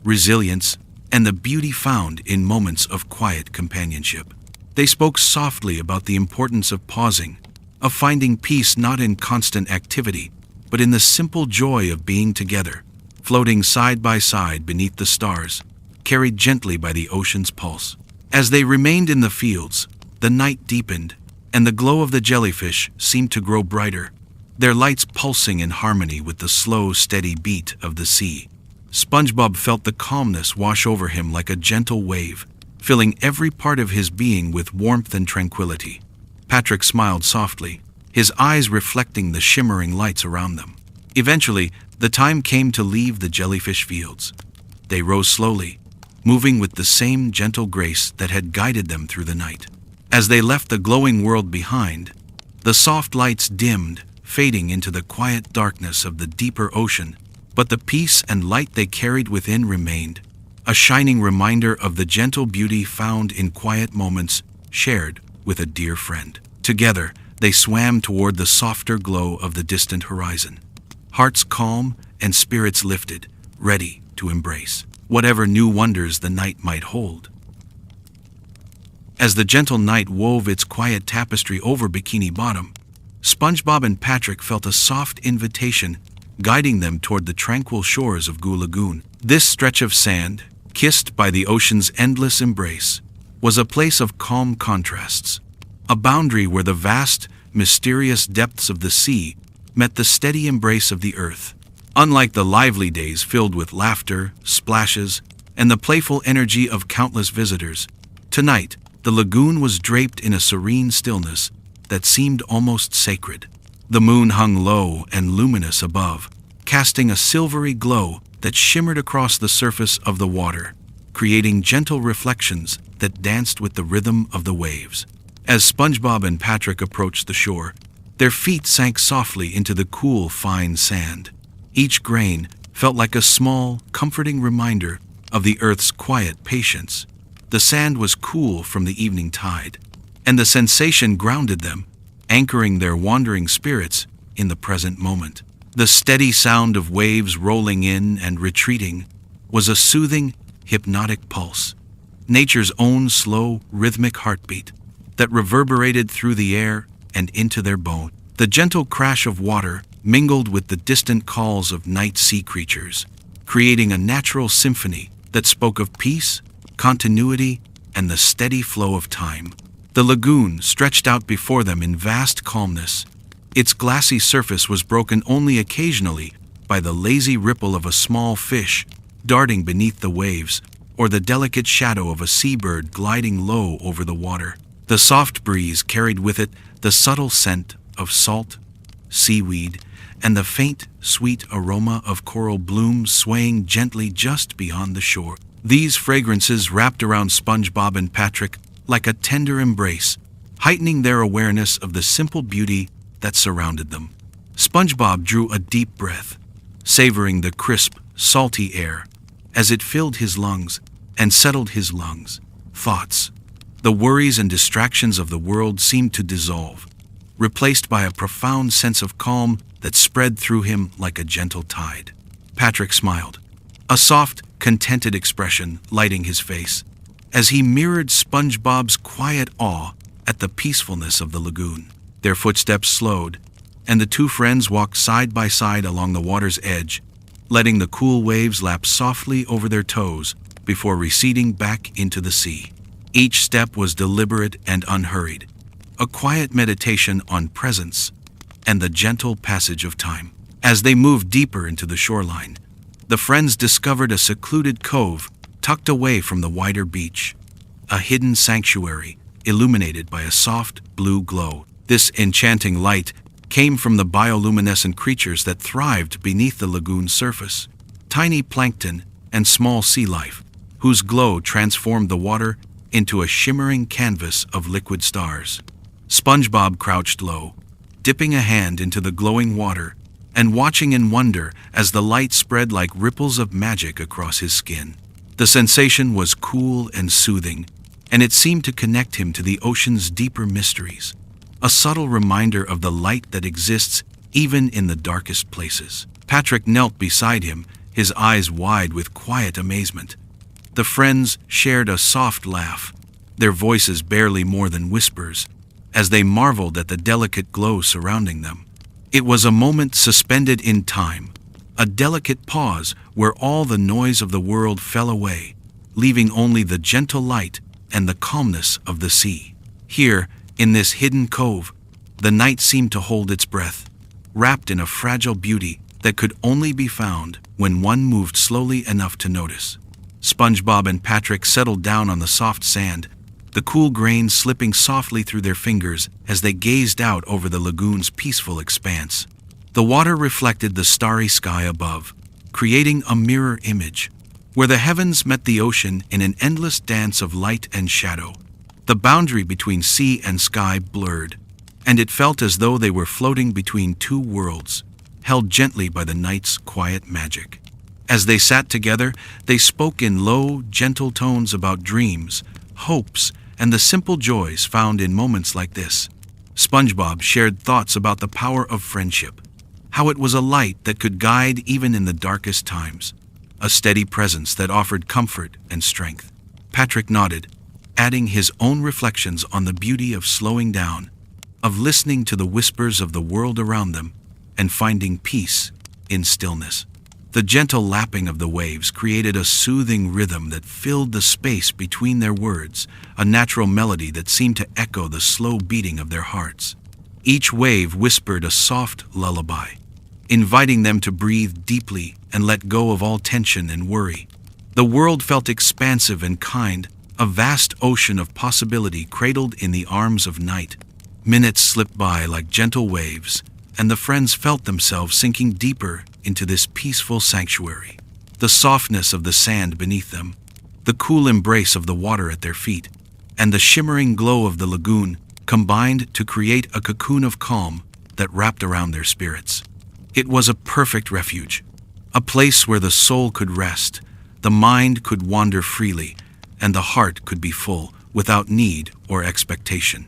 resilience, and the beauty found in moments of quiet companionship. They spoke softly about the importance of pausing, of finding peace not in constant activity, but in the simple joy of being together, floating side by side beneath the stars, carried gently by the ocean's pulse. As they remained in the fields, the night deepened, and the glow of the jellyfish seemed to grow brighter, their lights pulsing in harmony with the slow, steady beat of the sea. SpongeBob felt the calmness wash over him like a gentle wave, filling every part of his being with warmth and tranquility. Patrick smiled softly, his eyes reflecting the shimmering lights around them. Eventually, the time came to leave the jellyfish fields. They rose slowly, moving with the same gentle grace that had guided them through the night. As they left the glowing world behind, the soft lights dimmed, fading into the quiet darkness of the deeper ocean, but the peace and light they carried within remained, a shining reminder of the gentle beauty found in quiet moments shared with a dear friend. Together, they swam toward the softer glow of the distant horizon, hearts calm and spirits lifted, ready to embrace whatever new wonders the night might hold. As the gentle night wove its quiet tapestry over Bikini Bottom, SpongeBob and Patrick felt a soft invitation guiding them toward the tranquil shores of Goo Lagoon. This stretch of sand, kissed by the ocean's endless embrace, was a place of calm contrasts, a boundary where the vast, mysterious depths of the sea met the steady embrace of the earth. Unlike the lively days filled with laughter, splashes, and the playful energy of countless visitors, tonight the lagoon was draped in a serene stillness that seemed almost sacred. The moon hung low and luminous above, casting a silvery glow that shimmered across the surface of the water, creating gentle reflections that danced with the rhythm of the waves. As SpongeBob and Patrick approached the shore, their feet sank softly into the cool, fine sand. Each grain felt like a small, comforting reminder of the earth's quiet patience. The sand was cool from the evening tide, and the sensation grounded them, anchoring their wandering spirits in the present moment. The steady sound of waves rolling in and retreating was a soothing, hypnotic pulse, nature's own slow, rhythmic heartbeat that reverberated through the air and into their bone. The gentle crash of water mingled with the distant calls of night sea creatures, creating a natural symphony that spoke of peace, continuity, and the steady flow of time. The lagoon stretched out before them in vast calmness. Its glassy surface was broken only occasionally by the lazy ripple of a small fish darting beneath the waves, or the delicate shadow of a seabird gliding low over the water. The soft breeze carried with it the subtle scent of salt, seaweed, and the faint, sweet aroma of coral blooms swaying gently just beyond the shore. These fragrances wrapped around SpongeBob and Patrick like a tender embrace, heightening their awareness of the simple beauty that surrounded them. SpongeBob drew a deep breath, savoring the crisp, salty air as it filled his lungs and settled his lungs. Thoughts, the worries and distractions of the world seemed to dissolve, replaced by a profound sense of calm that spread through him like a gentle tide. Patrick smiled, a soft, contented expression lighting his face, as he mirrored SpongeBob's quiet awe at the peacefulness of the lagoon. Their footsteps slowed, and the two friends walked side by side along the water's edge, letting the cool waves lap softly over their toes before receding back into the sea. Each step was deliberate and unhurried, a quiet meditation on presence and the gentle passage of time. As they moved deeper into the shoreline, the friends discovered a secluded cove tucked away from the wider beach, a hidden sanctuary illuminated by a soft blue glow. This enchanting light came from the bioluminescent creatures that thrived beneath the lagoon's surface, tiny plankton and small sea life, whose glow transformed the water into a shimmering canvas of liquid stars. SpongeBob crouched low, dipping a hand into the glowing water and watching in wonder as the light spread like ripples of magic across his skin. The sensation was cool and soothing, and it seemed to connect him to the ocean's deeper mysteries, a subtle reminder of the light that exists even in the darkest places. Patrick knelt beside him, his eyes wide with quiet amazement. The friends shared a soft laugh, their voices barely more than whispers, as they marveled at the delicate glow surrounding them. It was a moment suspended in time, a delicate pause where all the noise of the world fell away, leaving only the gentle light and the calmness of the sea. Here, in this hidden cove, the night seemed to hold its breath, wrapped in a fragile beauty that could only be found when one moved slowly enough to notice. SpongeBob and Patrick settled down on the soft sand, the cool grains slipping softly through their fingers as they gazed out over the lagoon's peaceful expanse. The water reflected the starry sky above, creating a mirror image, where the heavens met the ocean in an endless dance of light and shadow. The boundary between sea and sky blurred, and it felt as though they were floating between two worlds, held gently by the night's quiet magic. As they sat together, they spoke in low, gentle tones about dreams, hopes, and the simple joys found in moments like this. SpongeBob shared thoughts about the power of friendship, how it was a light that could guide even in the darkest times, a steady presence that offered comfort and strength. Patrick nodded, adding his own reflections on the beauty of slowing down, of listening to the whispers of the world around them, and finding peace in stillness. The gentle lapping of the waves created a soothing rhythm that filled the space between their words, a natural melody that seemed to echo the slow beating of their hearts. Each wave whispered a soft lullaby, inviting them to breathe deeply and let go of all tension and worry. The world felt expansive and kind, a vast ocean of possibility cradled in the arms of night. Minutes slipped by like gentle waves, and the friends felt themselves sinking deeper into this peaceful sanctuary. The softness of the sand beneath them, the cool embrace of the water at their feet, and the shimmering glow of the lagoon combined to create a cocoon of calm that wrapped around their spirits. It was a perfect refuge, a place where the soul could rest, the mind could wander freely, and the heart could be full without need or expectation.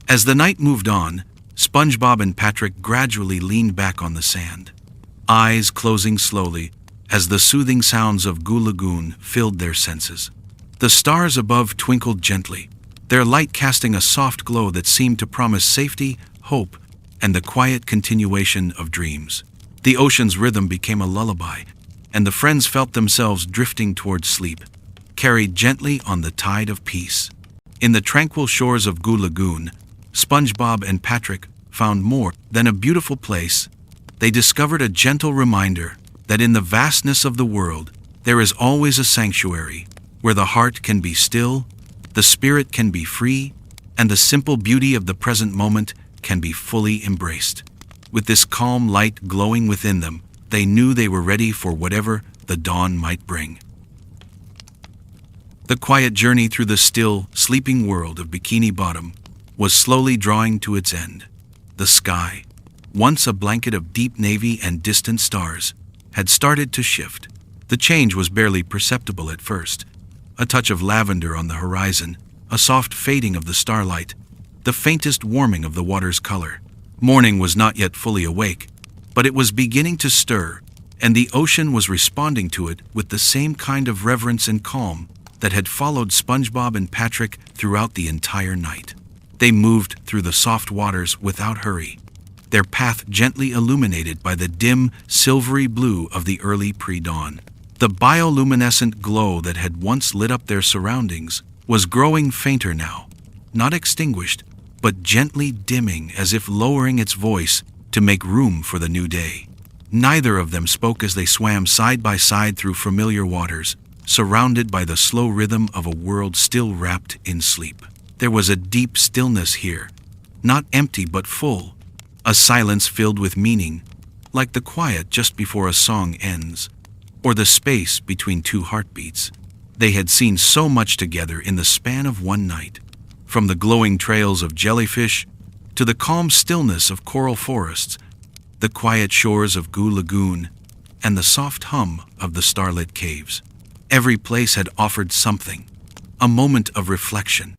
As the night moved on, SpongeBob and Patrick gradually leaned back on the sand, eyes closing slowly as the soothing sounds of Goo Lagoon filled their senses. The stars above twinkled gently, their light casting a soft glow that seemed to promise safety, hope, and the quiet continuation of dreams. The ocean's rhythm became a lullaby, and the friends felt themselves drifting towards sleep, carried gently on the tide of peace. In the tranquil shores of Goo Lagoon, SpongeBob and Patrick found more than a beautiful place. They discovered a gentle reminder that in the vastness of the world, there is always a sanctuary where the heart can be still, the spirit can be free, and the simple beauty of the present moment can be fully embraced. With this calm light glowing within them, they knew they were ready for whatever the dawn might bring. The quiet journey through the still, sleeping world of Bikini Bottom was slowly drawing to its end. The sky, once a blanket of deep navy and distant stars, had started to shift. The change was barely perceptible at first. A touch of lavender on the horizon, a soft fading of the starlight, the faintest warming of the water's color. Morning was not yet fully awake, but it was beginning to stir, and the ocean was responding to it with the same kind of reverence and calm that had followed SpongeBob and Patrick throughout the entire night. They moved through the soft waters without hurry, their path gently illuminated by the dim, silvery blue of the early pre-dawn. The bioluminescent glow that had once lit up their surroundings was growing fainter now, not extinguished, but gently dimming as if lowering its voice to make room for the new day. Neither of them spoke as they swam side by side through familiar waters, surrounded by the slow rhythm of a world still wrapped in sleep. There was a deep stillness here, not empty but full, a silence filled with meaning, like the quiet just before a song ends, or the space between two heartbeats. They had seen so much together in the span of one night, from the glowing trails of jellyfish to the calm stillness of coral forests, the quiet shores of Goo Lagoon, and the soft hum of the starlit caves. Every place had offered something, a moment of reflection,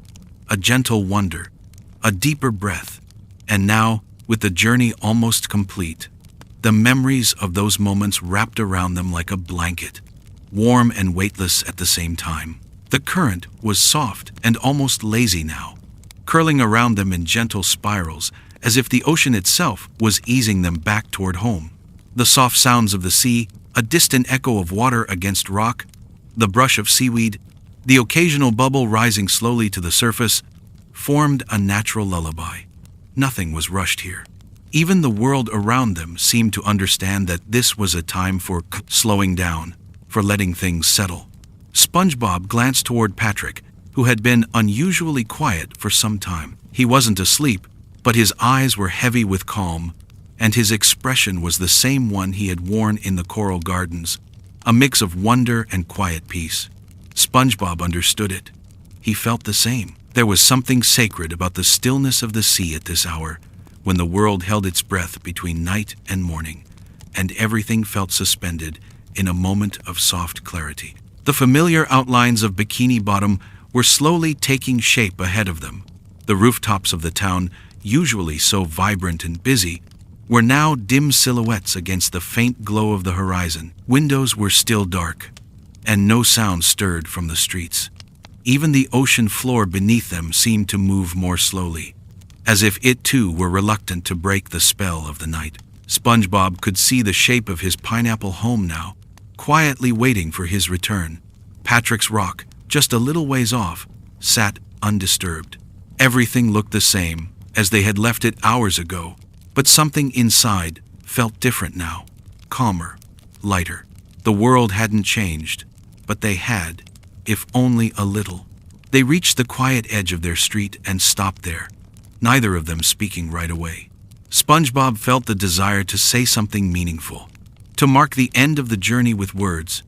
a gentle wonder, a deeper breath, and now, with the journey almost complete, the memories of those moments wrapped around them like a blanket, warm and weightless at the same time. The current was soft and almost lazy now, curling around them in gentle spirals, as if the ocean itself was easing them back toward home. The soft sounds of the sea, a distant echo of water against rock, the brush of seaweed, the occasional bubble rising slowly to the surface, formed a natural lullaby. Nothing was rushed here. Even the world around them seemed to understand that this was a time for slowing down, for letting things settle. SpongeBob glanced toward Patrick, who had been unusually quiet for some time. He wasn't asleep, but his eyes were heavy with calm, and his expression was the same one he had worn in the coral gardens, a mix of wonder and quiet peace. SpongeBob understood it. He felt the same. There was something sacred about the stillness of the sea at this hour, when the world held its breath between night and morning, and everything felt suspended in a moment of soft clarity. The familiar outlines of Bikini Bottom were slowly taking shape ahead of them. The rooftops of the town, usually so vibrant and busy, were now dim silhouettes against the faint glow of the horizon. Windows were still dark, and no sound stirred from the streets. Even the ocean floor beneath them seemed to move more slowly, as if it too were reluctant to break the spell of the night. SpongeBob could see the shape of his pineapple home now, quietly waiting for his return. Patrick's rock, just a little ways off, sat undisturbed. Everything looked the same, as they had left it hours ago, but something inside felt different now, calmer, lighter. The world hadn't changed, but they had, if only a little. They reached the quiet edge of their street and stopped there, neither of them speaking right away. SpongeBob felt the desire to say something meaningful, to mark the end of the journey with words,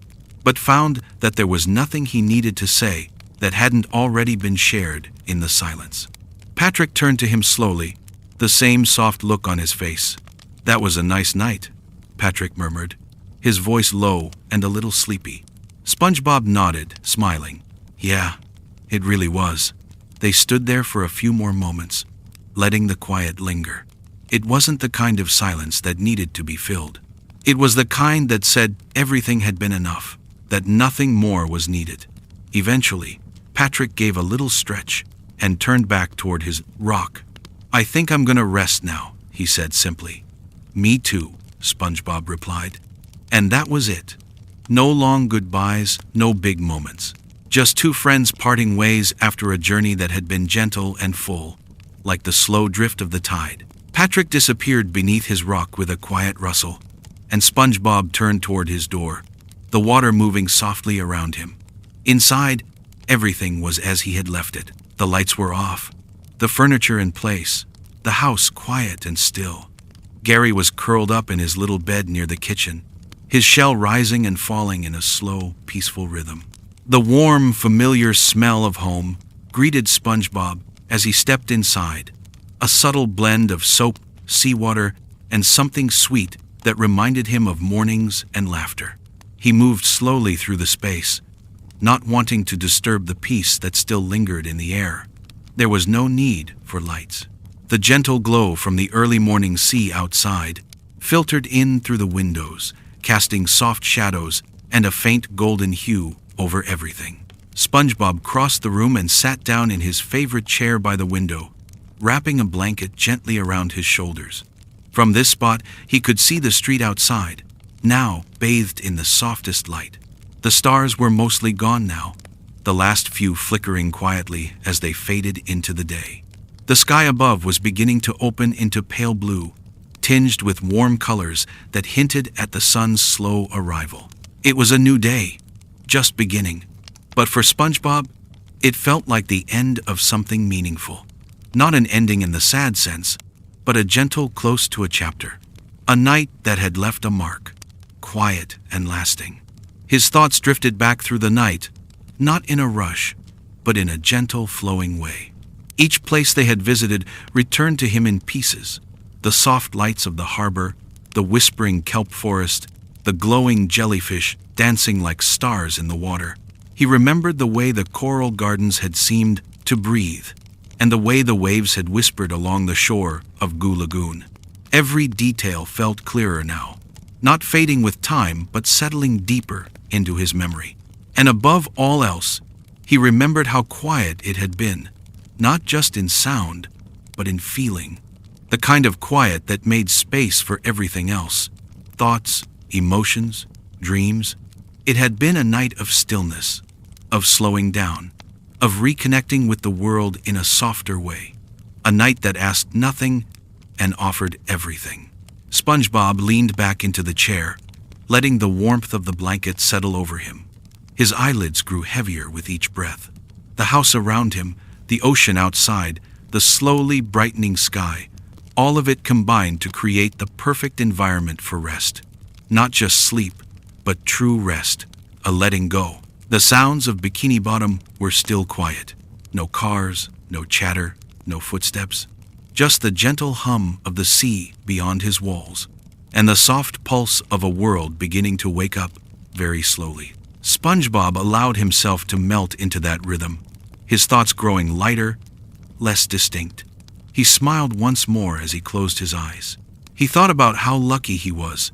but found that there was nothing he needed to say that hadn't already been shared in the silence. Patrick turned to him slowly, the same soft look on his face. "That was a nice night," Patrick murmured, his voice low and a little sleepy. SpongeBob nodded, smiling. "Yeah, it really was." They stood there for a few more moments, letting the quiet linger. It wasn't the kind of silence that needed to be filled. It was the kind that said everything had been enough, that nothing more was needed. Eventually, Patrick gave a little stretch and turned back toward his rock. "I think I'm gonna rest now," he said simply. "Me too," SpongeBob replied. And that was it. No long goodbyes, no big moments. Just two friends parting ways after a journey that had been gentle and full, like the slow drift of the tide. Patrick disappeared beneath his rock with a quiet rustle, and SpongeBob turned toward his door, the water moving softly around him. Inside, everything was as he had left it. The lights were off, the furniture in place, the house quiet and still. Gary was curled up in his little bed near the kitchen, his shell rising and falling in a slow, peaceful rhythm. The warm, familiar smell of home greeted SpongeBob as he stepped inside, a subtle blend of soap, seawater, and something sweet that reminded him of mornings and laughter. He moved slowly through the space, not wanting to disturb the peace that still lingered in the air. There was no need for lights. The gentle glow from the early morning sea outside filtered in through the windows, casting soft shadows and a faint golden hue over everything. SpongeBob crossed the room and sat down in his favorite chair by the window, wrapping a blanket gently around his shoulders. From this spot, he could see the street outside, now bathed in the softest light. The stars were mostly gone now, the last few flickering quietly as they faded into the day. The sky above was beginning to open into pale blue, tinged with warm colors that hinted at the sun's slow arrival. It was a new day, just beginning. But for SpongeBob, it felt like the end of something meaningful. Not an ending in the sad sense, but a gentle close to a chapter. A night that had left a mark, quiet and lasting. His thoughts drifted back through the night, not in a rush, but in a gentle, flowing way. Each place they had visited returned to him in pieces. The soft lights of the harbor, the whispering kelp forest, the glowing jellyfish dancing like stars in the water. He remembered the way the coral gardens had seemed to breathe, and the way the waves had whispered along the shore of Goo Lagoon. Every detail felt clearer now, not fading with time but settling deeper into his memory. And above all else, he remembered how quiet it had been, not just in sound, but in feeling. The kind of quiet that made space for everything else. Thoughts, emotions, dreams. It had been a night of stillness, of slowing down, of reconnecting with the world in a softer way. A night that asked nothing and offered everything. SpongeBob leaned back into the chair, letting the warmth of the blanket settle over him. His eyelids grew heavier with each breath. The house around him, the ocean outside, the slowly brightening sky, all of it combined to create the perfect environment for rest. Not just sleep, but true rest, a letting go. The sounds of Bikini Bottom were still quiet. No cars, no chatter, no footsteps. Just the gentle hum of the sea beyond his walls, and the soft pulse of a world beginning to wake up very slowly. SpongeBob allowed himself to melt into that rhythm, his thoughts growing lighter, less distinct. He smiled once more as he closed his eyes. He thought about how lucky he was,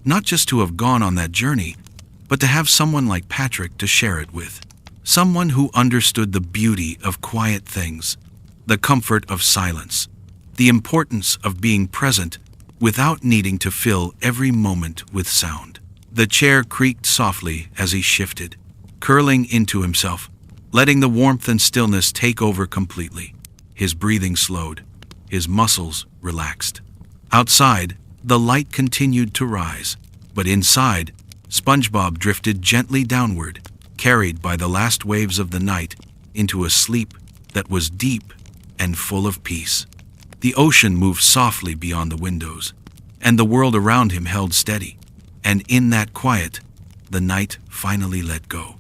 not just to have gone on that journey, but to have someone like Patrick to share it with. Someone who understood the beauty of quiet things, the comfort of silence, the importance of being present without needing to fill every moment with sound. The chair creaked softly as he shifted, curling into himself, letting the warmth and stillness take over completely. His breathing slowed, his muscles relaxed. Outside, the light continued to rise, but inside, SpongeBob drifted gently downward, carried by the last waves of the night into a sleep that was deep and full of peace. The ocean moved softly beyond the windows, and the world around him held steady. And in that quiet, the night finally let go.